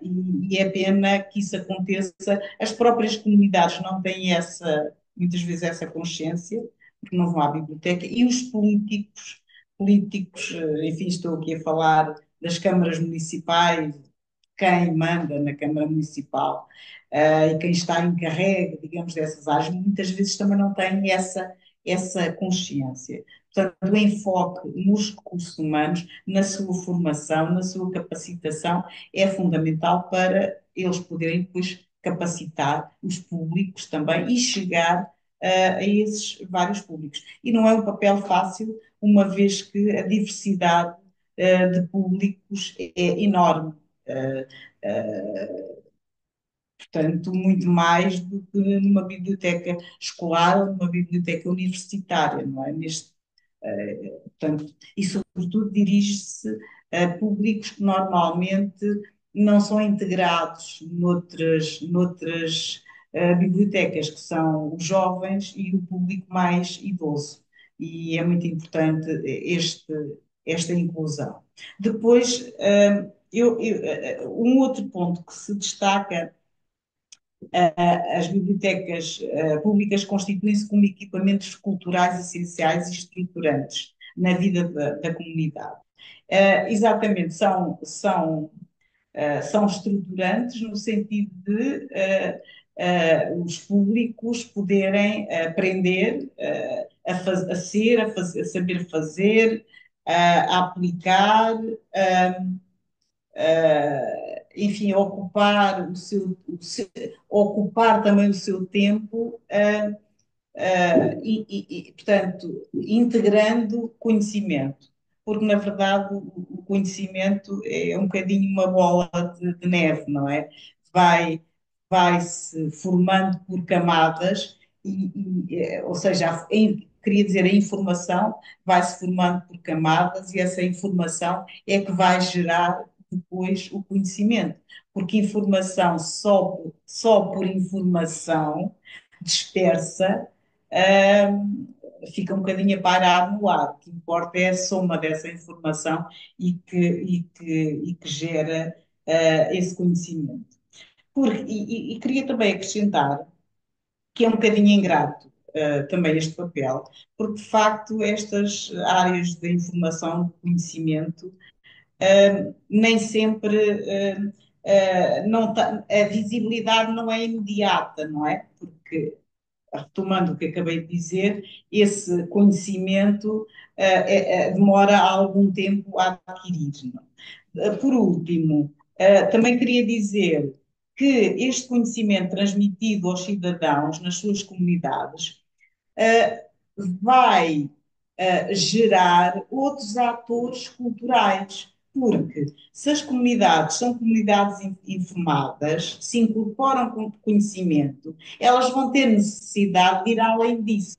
E é pena que isso aconteça. As próprias comunidades não têm muitas vezes essa consciência, porque não vão à biblioteca, e os políticos, enfim, estou aqui a falar das câmaras municipais, quem manda na Câmara Municipal e quem está encarregue, digamos, dessas áreas, muitas vezes também não têm essa consciência. Portanto, o enfoque nos recursos humanos, na sua formação, na sua capacitação, é fundamental para eles poderem depois capacitar os públicos também e chegar a esses vários públicos. E não é um papel fácil, uma vez que a diversidade de públicos é enorme. Uh, uh, Portanto, muito mais do que numa biblioteca escolar ou numa biblioteca universitária, não é? Portanto, e sobretudo dirige-se a públicos que normalmente não são integrados noutras bibliotecas, que são os jovens e o público mais idoso. E é muito importante esta inclusão. Depois, um outro ponto que se destaca, as bibliotecas públicas constituem-se como equipamentos culturais essenciais e estruturantes na vida da comunidade. Exatamente, são estruturantes no sentido de os públicos poderem aprender a ser, a saber fazer, a aplicar, enfim, a ocupar ocupar também o seu tempo, portanto, integrando conhecimento, porque na verdade o conhecimento é um bocadinho uma bola de neve, não é? Vai, vai-se formando por camadas, ou seja, queria dizer, a informação vai-se formando por camadas e essa informação é que vai gerar depois o conhecimento, porque informação só por informação dispersa, fica um bocadinho a pairar no ar. O que importa é a soma dessa informação e que gera esse conhecimento. E queria também acrescentar que é um bocadinho ingrato também este papel, porque de facto estas áreas de informação, de conhecimento, nem sempre não a visibilidade não é imediata, não é? Porque retomando o que acabei de dizer, esse conhecimento demora algum tempo a adquirir. Por último, também queria dizer que este conhecimento transmitido aos cidadãos nas suas comunidades vai gerar outros atores culturais, porque se as comunidades são comunidades informadas, se incorporam com conhecimento, elas vão ter necessidade de ir além disso.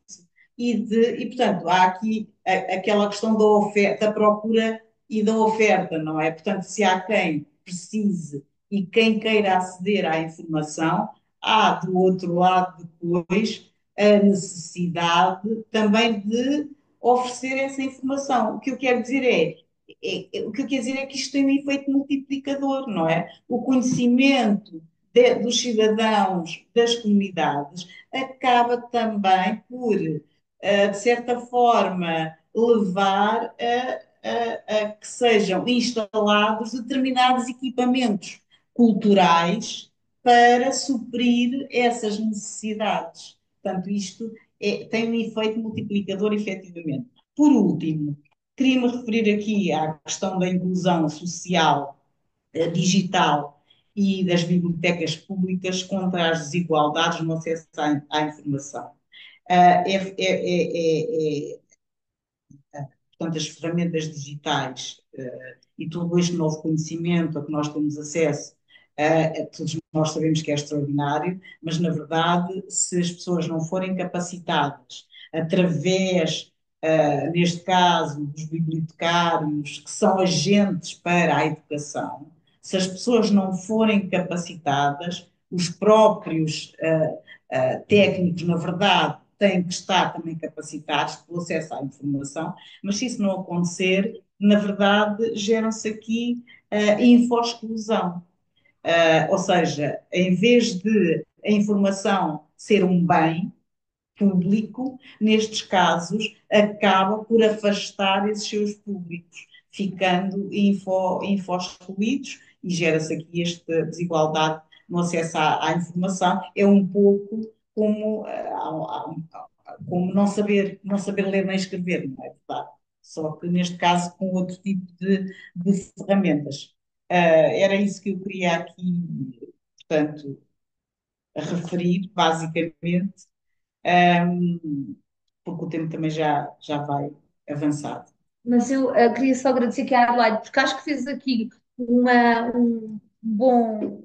Portanto, há aqui aquela questão da oferta, da procura e da oferta, não é? Portanto, se há quem precise e quem queira aceder à informação, há do outro lado depois a necessidade também de oferecer essa informação. O que eu quero dizer o que eu quero dizer é que isto tem um efeito multiplicador, não é? O conhecimento dos cidadãos, das comunidades, acaba também por, de certa forma, levar a que sejam instalados determinados equipamentos culturais para suprir essas necessidades. Portanto, isto tem um efeito multiplicador, efetivamente. Por último, queria-me referir aqui à questão da inclusão social, digital e das bibliotecas públicas contra as desigualdades no acesso à informação. Portanto, as ferramentas digitais e todo este novo conhecimento a que nós temos acesso, todos nós sabemos que é extraordinário, mas na verdade, se as pessoas não forem capacitadas através, neste caso, dos bibliotecários, que são agentes para a educação, se as pessoas não forem capacitadas, os próprios técnicos, na verdade, têm que estar também capacitados pelo acesso à informação, mas se isso não acontecer, na verdade, geram-se aqui info-exclusão. Ou seja, em vez de a informação ser um bem público, nestes casos, acaba por afastar esses seus públicos, ficando info-excluídos e gera-se aqui esta desigualdade no acesso à informação. É um pouco como não saber ler nem escrever, não é verdade? Só que neste caso com outro tipo de ferramentas. Era isso que eu queria aqui, portanto, referir, basicamente, porque o tempo também já vai avançado. Mas eu queria só agradecer aqui à Adelaide, porque acho que fez aqui um bom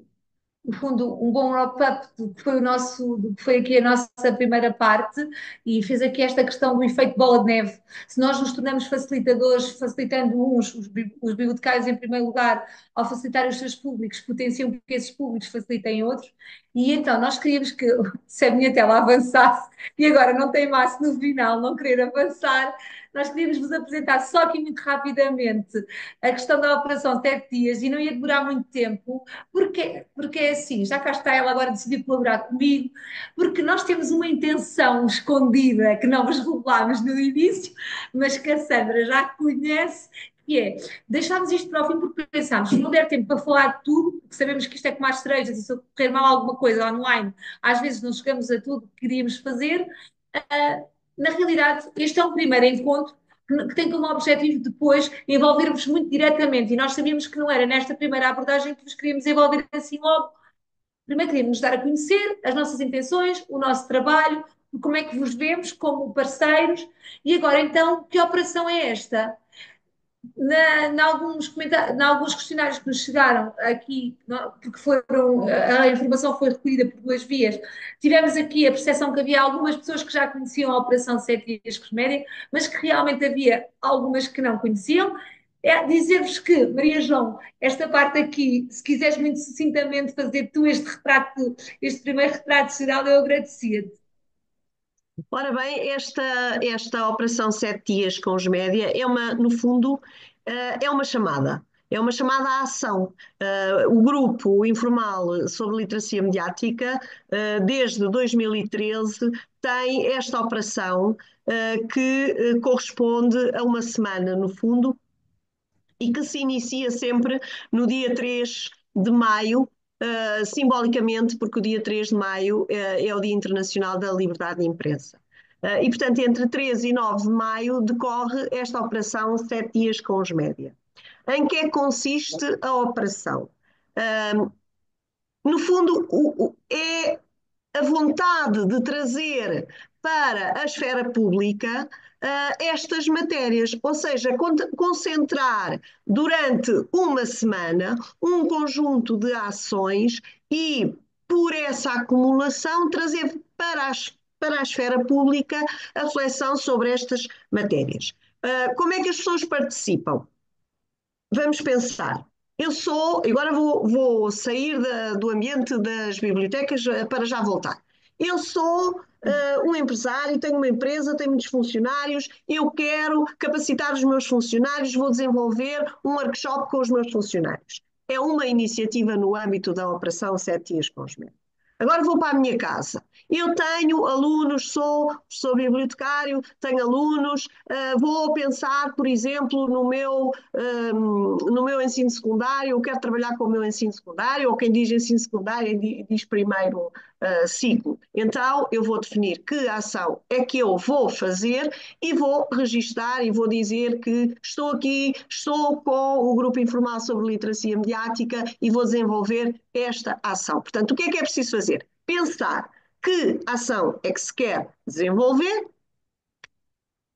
no fundo, um bom wrap-up do que foi do que foi aqui a nossa primeira parte e fez aqui esta questão do efeito bola de neve. Se nós nos tornamos facilitadores, facilitando os bibliotecários em primeiro lugar, ao facilitar os seus públicos, potenciam que esses públicos facilitem outros. E então nós queríamos que, se a minha tela avançasse, e agora não tem massa no final, não querer avançar, nós queríamos vos apresentar só aqui muito rapidamente a questão da operação 7 dias e não ia demorar muito tempo, porque é assim, já cá está ela agora decidiu colaborar comigo, porque nós temos uma intenção escondida que não vos revelámos no início, mas que a Sandra já conhece, que é deixámos isto para o fim porque pensámos, se não der tempo para falar de tudo, porque sabemos que isto é como as cerejas, e se ocorrer mal alguma coisa online, às vezes não chegamos a tudo que queríamos fazer. Na realidade, este é um primeiro encontro que tem como objetivo depois envolver-vos muito diretamente, e nós sabíamos que não era nesta primeira abordagem que vos queríamos envolver assim logo. Primeiro queríamos nos dar a conhecer as nossas intenções, o nosso trabalho, como é que vos vemos como parceiros, e agora então, que operação é esta? Em alguns questionários que nos chegaram aqui, porque a informação foi recolhida por duas vias, tivemos aqui a percepção que havia algumas pessoas que já conheciam a Operação 7 Dias Cosmédia, mas que realmente havia algumas que não conheciam. É dizer-vos que, Maria João, esta parte aqui, se quiseres muito sucintamente fazer tu este primeiro retrato geral, eu agradecia-te. Ora bem, esta Operação 7 Dias com os média no fundo, é uma chamada. É uma chamada à ação. O grupo informal sobre literacia mediática, desde 2013, tem esta operação que corresponde a uma semana, no fundo, e que se inicia sempre no dia 3 de maio, simbolicamente, porque o dia 3 de maio é o Dia Internacional da Liberdade de Imprensa. E, portanto, entre 3 e 9 de maio decorre esta operação 7 dias com os média. Em que é que consiste a operação? No fundo, é a vontade de trazer para a esfera pública estas matérias, ou seja, concentrar durante uma semana um conjunto de ações e, por essa acumulação, trazer para a esfera pública a reflexão sobre estas matérias. Como é que as pessoas participam? Vamos pensar. Agora vou sair do ambiente das bibliotecas para já voltar. Eu sou um empresário, tenho uma empresa, tenho muitos funcionários, eu quero capacitar os meus funcionários, vou desenvolver um workshop com os meus funcionários. É uma iniciativa no âmbito da Operação 7 Dias com os Médicos. Agora vou para a minha casa. Eu tenho alunos, sou bibliotecário, tenho alunos, vou pensar, por exemplo, no meu ensino secundário, eu quero trabalhar com o meu ensino secundário, ou quem diz ensino secundário diz primeiro ciclo. Então, eu vou definir que ação é que eu vou fazer e vou registar e vou dizer que estou aqui, estou com o Grupo Informal sobre Literacia Mediática e vou desenvolver esta ação. Portanto, o que é preciso fazer? Pensar que ação é que se quer desenvolver,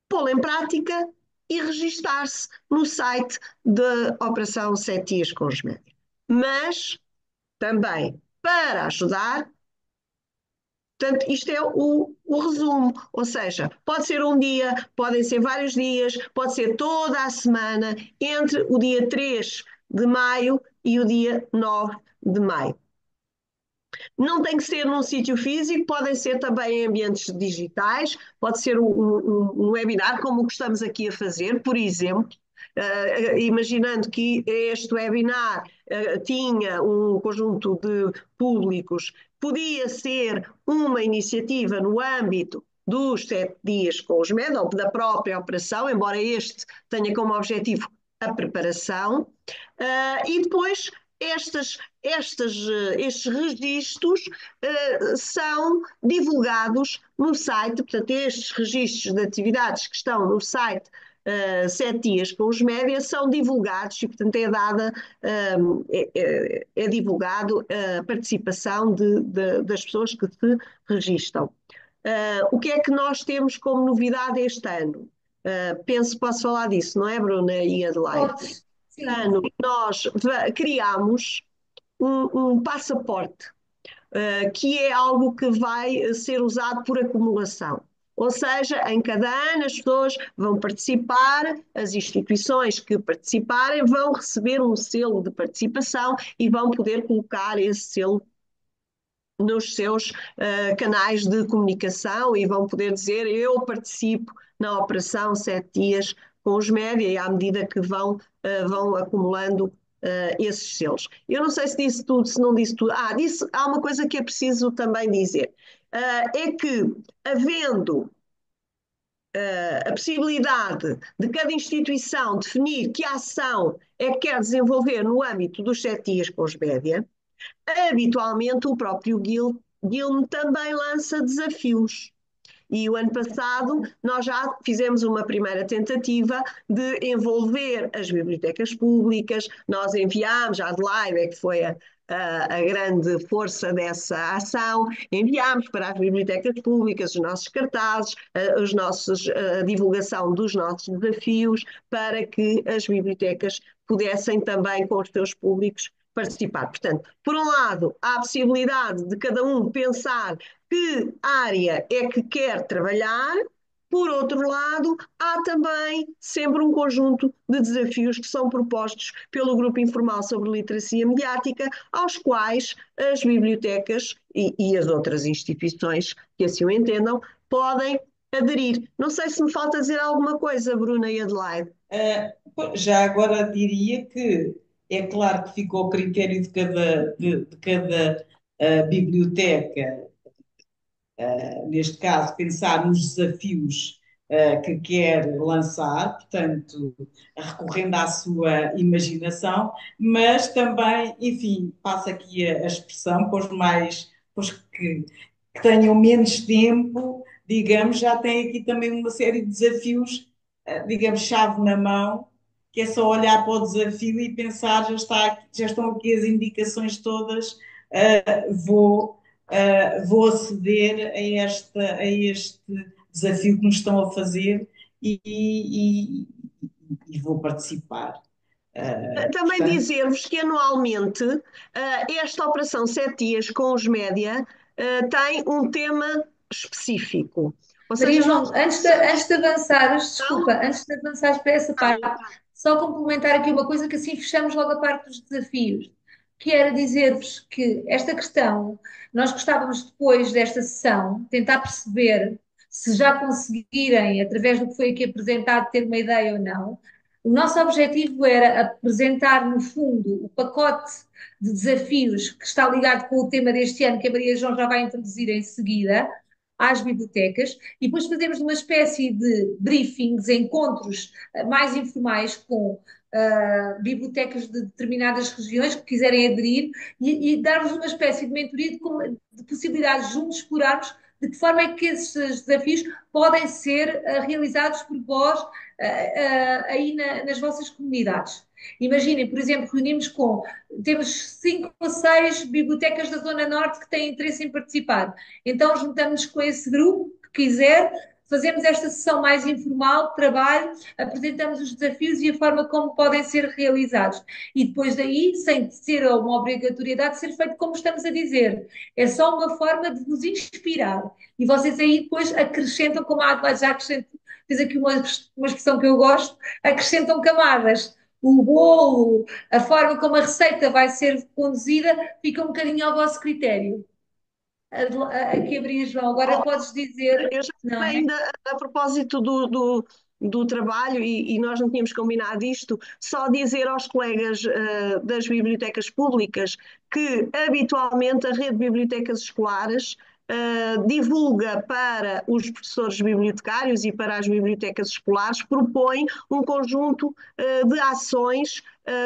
pô-la em prática e registar-se no site da Operação 7 Dias com os Médicos. Mas também para ajudar, portanto, isto é o resumo, ou seja, pode ser um dia, podem ser vários dias, pode ser toda a semana, entre o dia 3 de maio e o dia 9 de maio. Não tem que ser num sítio físico, podem ser também em ambientes digitais, pode ser um webinar, como o que estamos aqui a fazer, por exemplo, imaginando que este webinar tinha um conjunto de públicos, podia ser uma iniciativa no âmbito dos 7 dias com os MED, ou da própria operação, embora este tenha como objetivo a preparação, e depois estes registros são divulgados no site, portanto, estes registros de atividades que estão no site 7 dias com os médias são divulgados e, portanto, é divulgado a participação das pessoas que se registram. O que é que nós temos como novidade este ano? Penso que posso falar disso, não é, Bruna e Adelaide? Este ano nós criámos um passaporte, que é algo que vai ser usado por acumulação. Ou seja, em cada ano as pessoas vão participar, as instituições que participarem vão receber um selo de participação e vão poder colocar esse selo nos seus canais de comunicação e vão poder dizer eu participo na operação 7 dias com os média e à medida que vão acumulando esses selos. Eu não sei se disse tudo, se não disse tudo. Há uma coisa que é preciso também dizer. É que, havendo a possibilidade de cada instituição definir que ação é que quer desenvolver no âmbito dos 7 dias com os média, habitualmente o próprio Guilherme também lança desafios. E o ano passado nós já fizemos uma primeira tentativa de envolver as bibliotecas públicas, nós enviámos, a Adelaide é que foi a grande força dessa ação, enviámos para as bibliotecas públicas os nossos cartazes, a divulgação dos nossos desafios, para que as bibliotecas pudessem também, com os seus públicos, participar. Portanto, por um lado, há a possibilidade de cada um pensar que área é que quer trabalhar. Por outro lado, há também sempre um conjunto de desafios que são propostos pelo Grupo Informal sobre Literacia Mediática, aos quais as bibliotecas e as outras instituições que assim o entendam podem aderir. Não sei se me falta dizer alguma coisa, Bruna e Adelaide. Já agora diria que é claro que ficou ao critério de cada biblioteca, neste caso, pensar nos desafios que quer lançar, portanto, recorrendo à sua imaginação, mas também, enfim, passa aqui a expressão para os que tenham menos tempo, digamos, já tem aqui também uma série de desafios, digamos, chave na mão, que é só olhar para o desafio e pensar, já estão aqui as indicações todas, vou aceder a este desafio que nos estão a fazer e vou participar. Também Portanto, dizer-vos que anualmente esta operação 7 dias com os média tem um tema específico. Ou Maria seja, João, antes de avançares, não, desculpa, antes de avançares para essa parte, só complementar aqui uma coisa que assim fechamos logo a parte dos desafios, que era dizer-vos que esta questão, nós gostávamos depois desta sessão tentar perceber se já conseguirem, através do que foi aqui apresentado, ter uma ideia ou não. O nosso objetivo era apresentar, no fundo, o pacote de desafios que está ligado com o tema deste ano, que a Maria João já vai introduzir em seguida, às bibliotecas, e depois fazemos uma espécie de briefings, encontros mais informais com bibliotecas de determinadas regiões que quiserem aderir e dar-vos uma espécie de mentoria de possibilidades juntos explorarmos de que forma é que esses desafios podem ser realizados por vós aí nas vossas comunidades. Imaginem, por exemplo, temos 5 ou 6 bibliotecas da Zona Norte que têm interesse em participar. Então, juntamos-nos com esse grupo que quiser, fazemos esta sessão mais informal de trabalho, apresentamos os desafios e a forma como podem ser realizados. E depois daí, sem ser uma obrigatoriedade, ser feito como estamos a dizer. É só uma forma de nos inspirar. E vocês aí depois acrescentam, como a Adelaide já acrescentou, fez aqui uma expressão que eu gosto, acrescentam camadas. O bolo, a forma como a receita vai ser conduzida, fica um bocadinho ao vosso critério. Aqui abri, João, agora podes dizer, eu já não é? ainda a propósito do trabalho, e nós não tínhamos combinado isto, só dizer aos colegas das bibliotecas públicas que habitualmente a rede de bibliotecas escolares divulga para os professores bibliotecários e para as bibliotecas escolares, propõe um conjunto de ações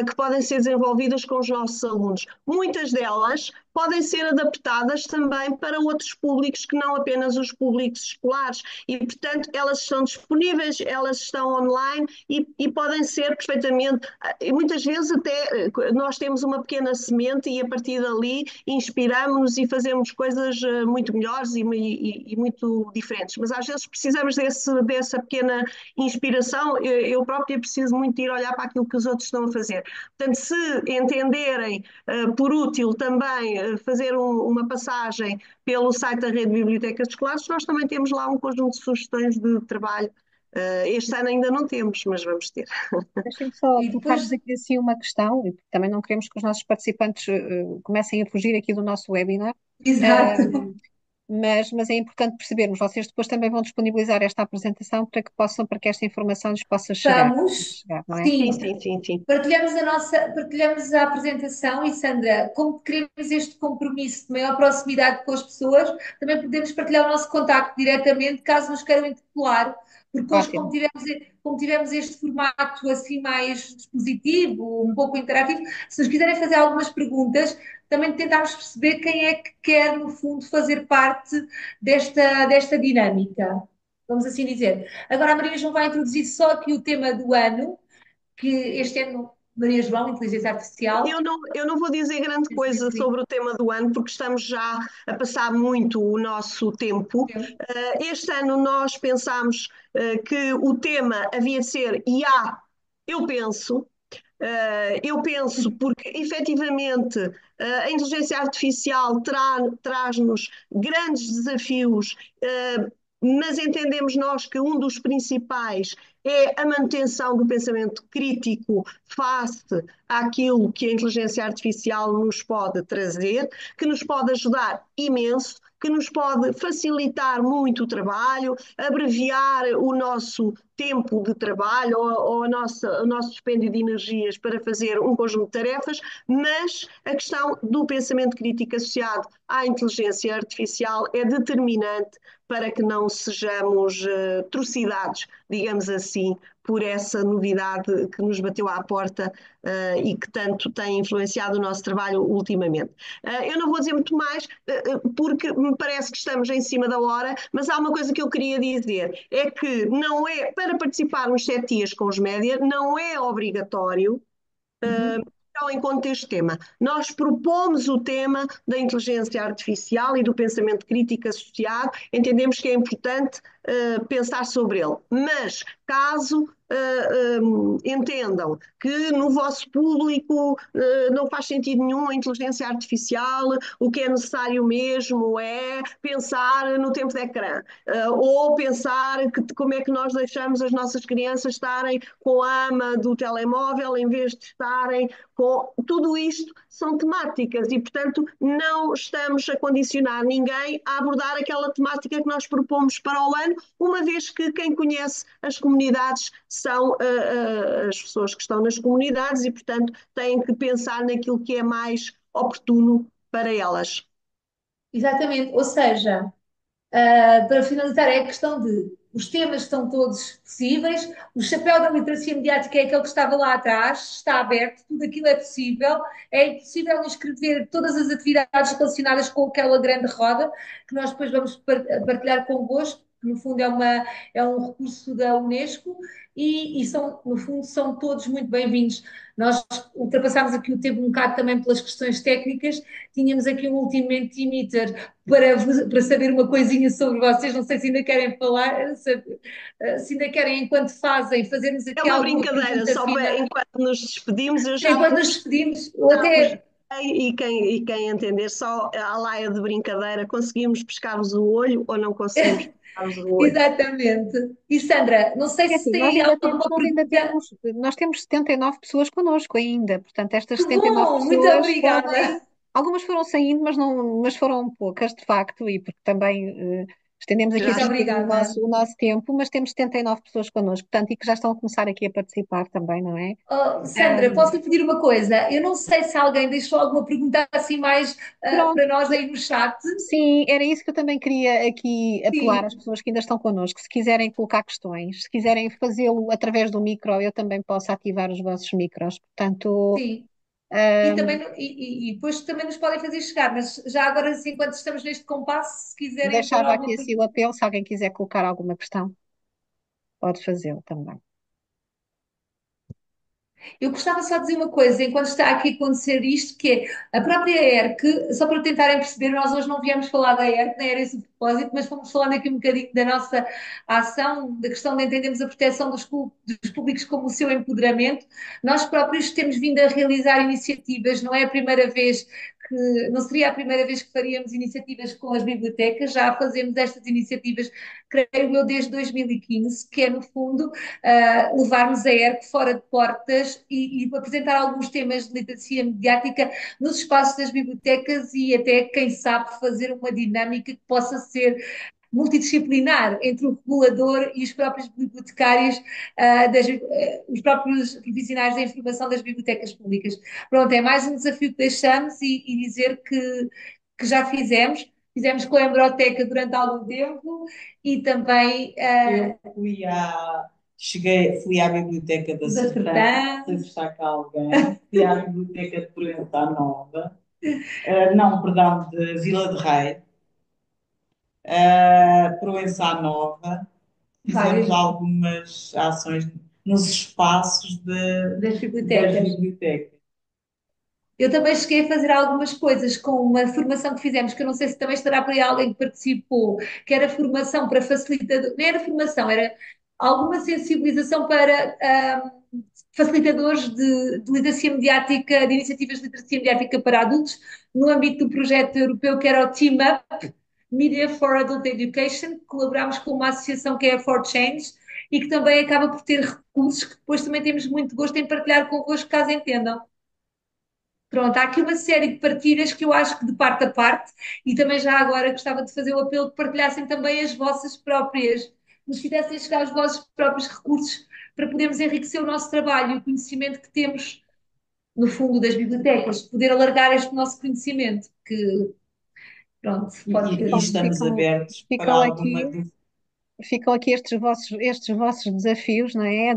que podem ser desenvolvidas com os nossos alunos. Muitas delas podem ser adaptadas também para outros públicos que não apenas os públicos escolares e, portanto, elas estão disponíveis, elas estão online e podem ser perfeitamente, e muitas vezes até nós temos uma pequena semente e a partir dali inspiramos-nos e fazemos coisas muito melhores e muito diferentes, mas às vezes precisamos dessa pequena inspiração. Eu própria preciso muito ir olhar para aquilo que os outros estão a fazer dizer. Portanto, se entenderem por útil também fazer uma passagem pelo site da Rede de Bibliotecas Escolares, nós também temos lá um conjunto de sugestões de trabalho. Este ano ainda não temos, mas vamos ter. Deixem-me só E depois, colocar-vos aqui assim uma questão, e também não queremos que os nossos participantes comecem a fugir aqui do nosso webinar, exato, mas é importante percebermos, vocês depois também vão disponibilizar esta apresentação para que esta informação lhes possa vamos, chegar, não é? Sim, sim, sim, sim, sim. partilhamos a apresentação e Sandra, como queremos este compromisso de maior proximidade com as pessoas, também podemos partilhar o nosso contacto diretamente, caso nos queiram interpelar, porque hoje, Ótimo. como tivemos este formato assim mais dispositivo, um pouco interativo, se nos quiserem fazer algumas perguntas, também tentámos perceber quem é que quer, no fundo, fazer parte desta dinâmica, vamos assim dizer. Agora a Maria João vai introduzir só aqui o tema do ano, que este ano, Maria João, Inteligência Artificial. Eu não vou dizer grande coisa sobre o tema do ano, porque estamos já a passar muito o nosso tempo. Este ano nós pensámos que o tema havia de ser IA, eu penso. Eu penso porque, efetivamente, a inteligência artificial traz-nos grandes desafios, mas entendemos nós que um dos principais é a manutenção do pensamento crítico face àquilo que a inteligência artificial nos pode trazer, que nos pode ajudar imenso, que nos pode facilitar muito o trabalho, abreviar o nosso tempo de trabalho ou o nosso dispêndio de energias para fazer um conjunto de tarefas, mas a questão do pensamento crítico associado à inteligência artificial é determinante para que não sejamos trucidados, digamos assim, por essa novidade que nos bateu à porta e que tanto tem influenciado o nosso trabalho ultimamente. Eu não vou dizer muito mais, porque me parece que estamos em cima da hora, mas há uma coisa que eu queria dizer, é que não é, para participar nos 7 dias com os média, não é obrigatório em conta este tema. Nós propomos o tema da inteligência artificial e do pensamento crítico associado, entendemos que é importante pensar sobre ele, mas caso entendam que no vosso público não faz sentido nenhum a inteligência artificial, o que é necessário mesmo é pensar no tempo de ecrã, ou pensar como é que nós deixamos as nossas crianças estarem com a ama do telemóvel em vez de estarem com... Tudo isto são temáticas e, portanto, não estamos a condicionar ninguém a abordar aquela temática que nós propomos para o ano, uma vez que quem conhece as comunidades são as pessoas que estão nas comunidades e, portanto, têm que pensar naquilo que é mais oportuno para elas. Exatamente, ou seja, para finalizar, é a questão de os temas estão todos possíveis, o chapéu da literacia mediática é aquele que estava lá atrás, está aberto, tudo aquilo é possível inscrever todas as atividades relacionadas com aquela grande roda, que nós depois vamos partilhar convosco, que no fundo é um recurso da Unesco, e são, no fundo são todos muito bem-vindos. Nós ultrapassámos aqui o tempo um bocado também pelas questões técnicas, tínhamos aqui um último Mentimeter para saber uma coisinha sobre vocês, não sei se ainda querem falar, se ainda querem, enquanto fazem, fazermos É aqui uma alguma brincadeira, pergunta só para, final. enquanto nos despedimos, eu já Enquanto nos despedimos, ou pus até quem entender, só a laia de brincadeira, conseguimos pescar-vos o olho ou não conseguimos pescar-vos o olho? exatamente. E Sandra, não sei É se assim, nós tem ainda temos, alguma pergunta. nós temos 79 pessoas connosco ainda, portanto, estas Que 79 bom, muito pessoas obrigada. algumas foram saindo, mas foram poucas, de facto, e porque também estendemos aqui Já Muito assim um bocadinho obrigada. o nosso tempo, mas temos 79 pessoas connosco, portanto, e que já estão a começar aqui a participar também, não é? Oh, Sandra, posso lhe pedir uma coisa? Eu não sei se alguém deixou alguma pergunta assim mais Pronto, para nós aí no chat. sim, era isso que eu também queria aqui apelar às Sim, pessoas que ainda estão connosco. Se quiserem colocar questões, se quiserem fazê-lo através do micro, eu também posso ativar os vossos micros. Portanto, sim. E ahm, também e depois também nos podem fazer chegar, mas já agora, assim, enquanto estamos neste compasso, se quiserem pôr deixava alguma aqui assim o pergunta. apelo, se alguém quiser colocar alguma questão, pode fazê-lo também. Eu gostava só de dizer uma coisa, enquanto está aqui a acontecer isto, que é a própria ERC, só para tentarem perceber, nós hoje não viemos falar da ERC, nem era esse o propósito, mas fomos falando aqui um bocadinho da nossa ação, da questão de entendermos a proteção dos públicos como o seu empoderamento. Nós próprios temos vindo a realizar iniciativas, não é a primeira vez não seria a primeira vez que faríamos iniciativas com as bibliotecas, já fazemos estas iniciativas, creio eu, desde 2015, que é, no fundo, levarmos a ERC fora de portas e apresentar alguns temas de literacia mediática nos espaços das bibliotecas e até, quem sabe, fazer uma dinâmica que possa ser multidisciplinar entre o regulador e os próprios bibliotecários, os próprios profissionais da informação das bibliotecas públicas. Pronto, é mais um desafio que deixamos e dizer que já fizemos com a Embroteca durante algum tempo e também Eu fui à biblioteca da da Sertã, não sei se Sertã. está cá alguém, fui à biblioteca de Proença Nova, não, perdão, de Vila de Rei, Proença Nova, fizemos Várias algumas ações nos espaços das das bibliotecas. bibliotecas. Eu também cheguei a fazer algumas coisas com uma formação que fizemos, que eu não sei se também estará por aí alguém que participou, que era formação para facilitador, não era formação, era alguma sensibilização para facilitadores de literacia mediática, de iniciativas de literacia mediática para adultos, no âmbito do projeto europeu que era o Team Up Media for Adult Education, que colaborámos com uma associação que é a For Change e que também acaba por ter recursos que depois também temos muito gosto em partilhar convosco, caso entendam. Pronto, há aqui uma série de partilhas que eu acho que de parte a parte, e também já agora gostava de fazer o apelo de partilhassem também as vossas próprias, nos fizessem chegar os vossos próprios recursos para podermos enriquecer o nosso trabalho e o conhecimento que temos no fundo das bibliotecas, poder alargar este nosso conhecimento, que pronto, pode E ter. estamos Ficam, abertos para ficam alguma aqui dúvida. ficam aqui estes vossos desafios, não é?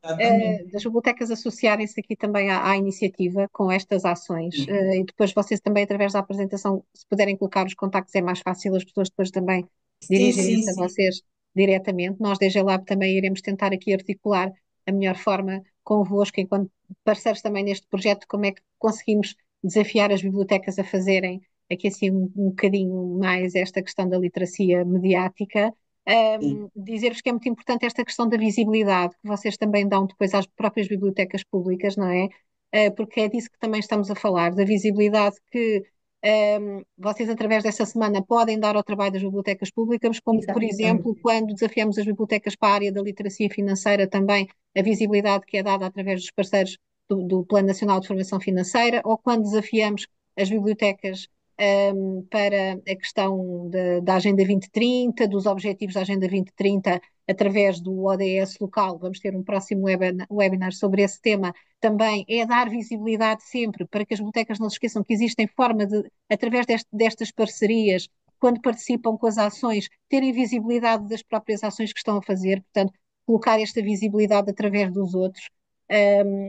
Exatamente. Das bibliotecas associarem-se aqui também à iniciativa com estas ações. E depois vocês também, através da apresentação, se puderem colocar os contactos, é mais fácil as pessoas depois também Sim, sim, dirigirem-se a sim. vocês diretamente. Nós, desde a Lab, também iremos tentar aqui articular a melhor forma convosco, enquanto parceiros também neste projeto, como é que conseguimos desafiar as bibliotecas a fazerem aqui assim um bocadinho mais esta questão da literacia mediática. Sim. Dizer-vos que é muito importante esta questão da visibilidade, que vocês também dão depois às próprias bibliotecas públicas, não é? Porque é disso que também estamos a falar, da visibilidade que vocês, através dessa semana, podem dar ao trabalho das bibliotecas públicas, como, por exemplo, Exatamente. quando desafiamos as bibliotecas para a área da literacia financeira, também a visibilidade que é dada através dos parceiros do Plano Nacional de Formação Financeira, ou quando desafiamos as bibliotecas para a questão da Agenda 2030, dos objetivos da Agenda 2030, através do ODS local. Vamos ter um próximo webinar sobre esse tema. Também é dar visibilidade sempre para que as bibliotecas não se esqueçam que existem forma de, através destas parcerias, quando participam com as ações, terem visibilidade das próprias ações que estão a fazer, portanto, colocar esta visibilidade através dos outros.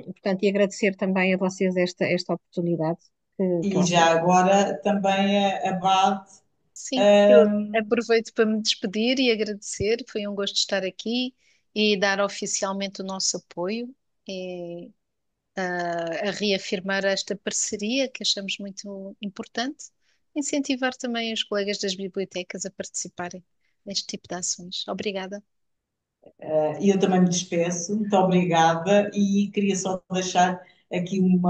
Portanto, e agradecer também a vocês esta oportunidade. E Pronto, já agora também a BAD. Sim, eu aproveito para me despedir e agradecer. Foi um gosto estar aqui e dar oficialmente o nosso apoio e a reafirmar esta parceria que achamos muito importante. Incentivar também os colegas das bibliotecas a participarem neste tipo de ações. Obrigada. E eu também me despeço, muito obrigada, e queria só deixar aqui um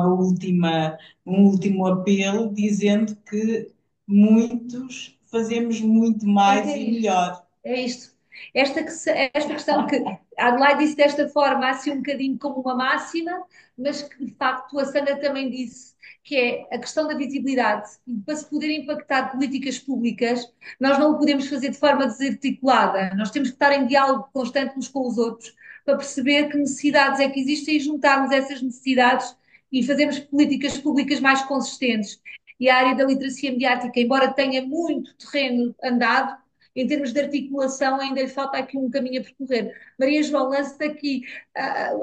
último apelo, dizendo que muitos fazemos muito mais É e isto. melhor. É isto. Esta questão que a Adelaide disse desta forma, assim um bocadinho como uma máxima, mas que de facto a Sandra também disse, que é a questão da visibilidade. E para se poder impactar políticas públicas, nós não o podemos fazer de forma desarticulada. Nós temos que estar em diálogo constante uns com os outros para perceber que necessidades é que existem e juntarmos essas necessidades e fazermos políticas públicas mais consistentes. E a área da literacia mediática, embora tenha muito terreno andado, em termos de articulação, ainda lhe falta aqui um caminho a percorrer. Maria João, lance-te aqui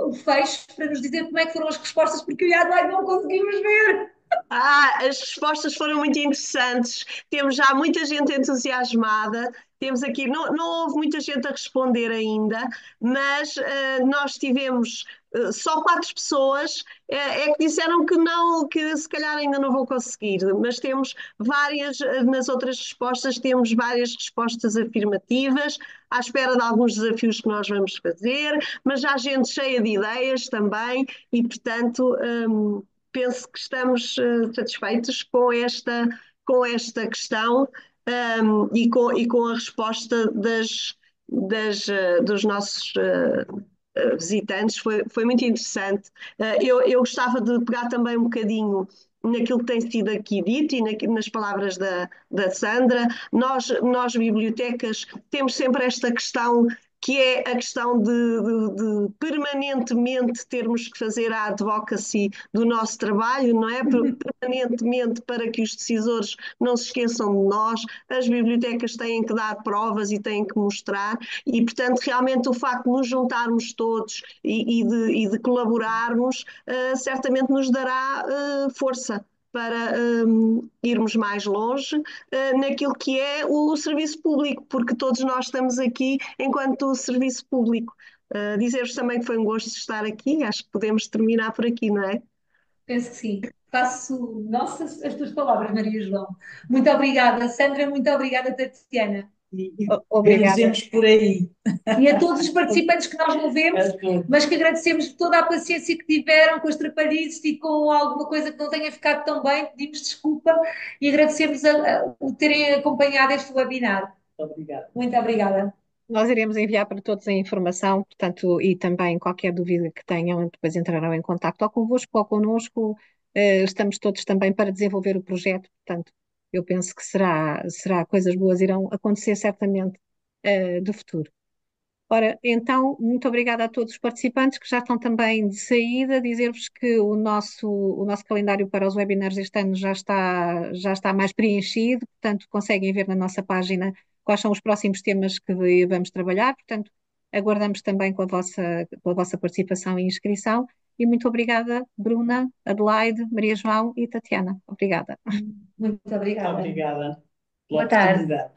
o fecho para nos dizer como é que foram as respostas, porque eu e a Adelaide não conseguimos ver. As respostas foram muito interessantes. Temos já muita gente entusiasmada. Temos aqui, não houve muita gente a responder ainda, mas nós tivemos só 4 pessoas é que disseram que não, que se calhar ainda não vou conseguir, mas temos várias, nas outras respostas, temos várias respostas afirmativas, à espera de alguns desafios que nós vamos fazer, mas já há gente cheia de ideias também, e portanto. Penso que estamos satisfeitos com esta questão e com a resposta dos nossos visitantes. Foi muito interessante. Eu gostava de pegar também um bocadinho naquilo que tem sido aqui dito e nas palavras da Sandra. Nós, bibliotecas, temos sempre esta questão que é a questão de permanentemente termos que fazer a advocacy do nosso trabalho, não é? Permanentemente para que os decisores não se esqueçam de nós, as bibliotecas têm que dar provas e têm que mostrar, e portanto realmente o facto de nos juntarmos todos e de colaborarmos certamente nos dará força para irmos mais longe naquilo que é o serviço público, porque todos nós estamos aqui enquanto serviço público. Dizer-vos também que foi um gosto estar aqui, acho que podemos terminar por aqui, não é? Penso que sim. Faço nossas as tuas palavras, Maria João. Muito obrigada, Sandra, muito obrigada, Tatiana. E Obrigada. benzemos por aí. E a todos os participantes que nós não vemos, mas que agradecemos toda a paciência que tiveram com as trapalhices e com alguma coisa que não tenha ficado tão bem, pedimos desculpa e agradecemos o terem acompanhado este webinar. Obrigada. Muito obrigada. Nós iremos enviar para todos a informação, portanto, e também qualquer dúvida que tenham, depois entrarão em contacto ou convosco ou connosco. Estamos todos também para desenvolver o projeto, portanto, eu penso que será coisas boas irão acontecer certamente do futuro. Ora, então, muito obrigada a todos os participantes que já estão também de saída. Dizer-vos que o nosso calendário para os webinars este ano já está mais preenchido, portanto, conseguem ver na nossa página quais são os próximos temas que vamos trabalhar. Portanto, aguardamos também com a vossa participação e inscrição. E muito obrigada, Bruna, Adelaide, Maria João e Tatiana. Obrigada. Muito obrigada. Obrigada pela Boa tarde. oportunidade.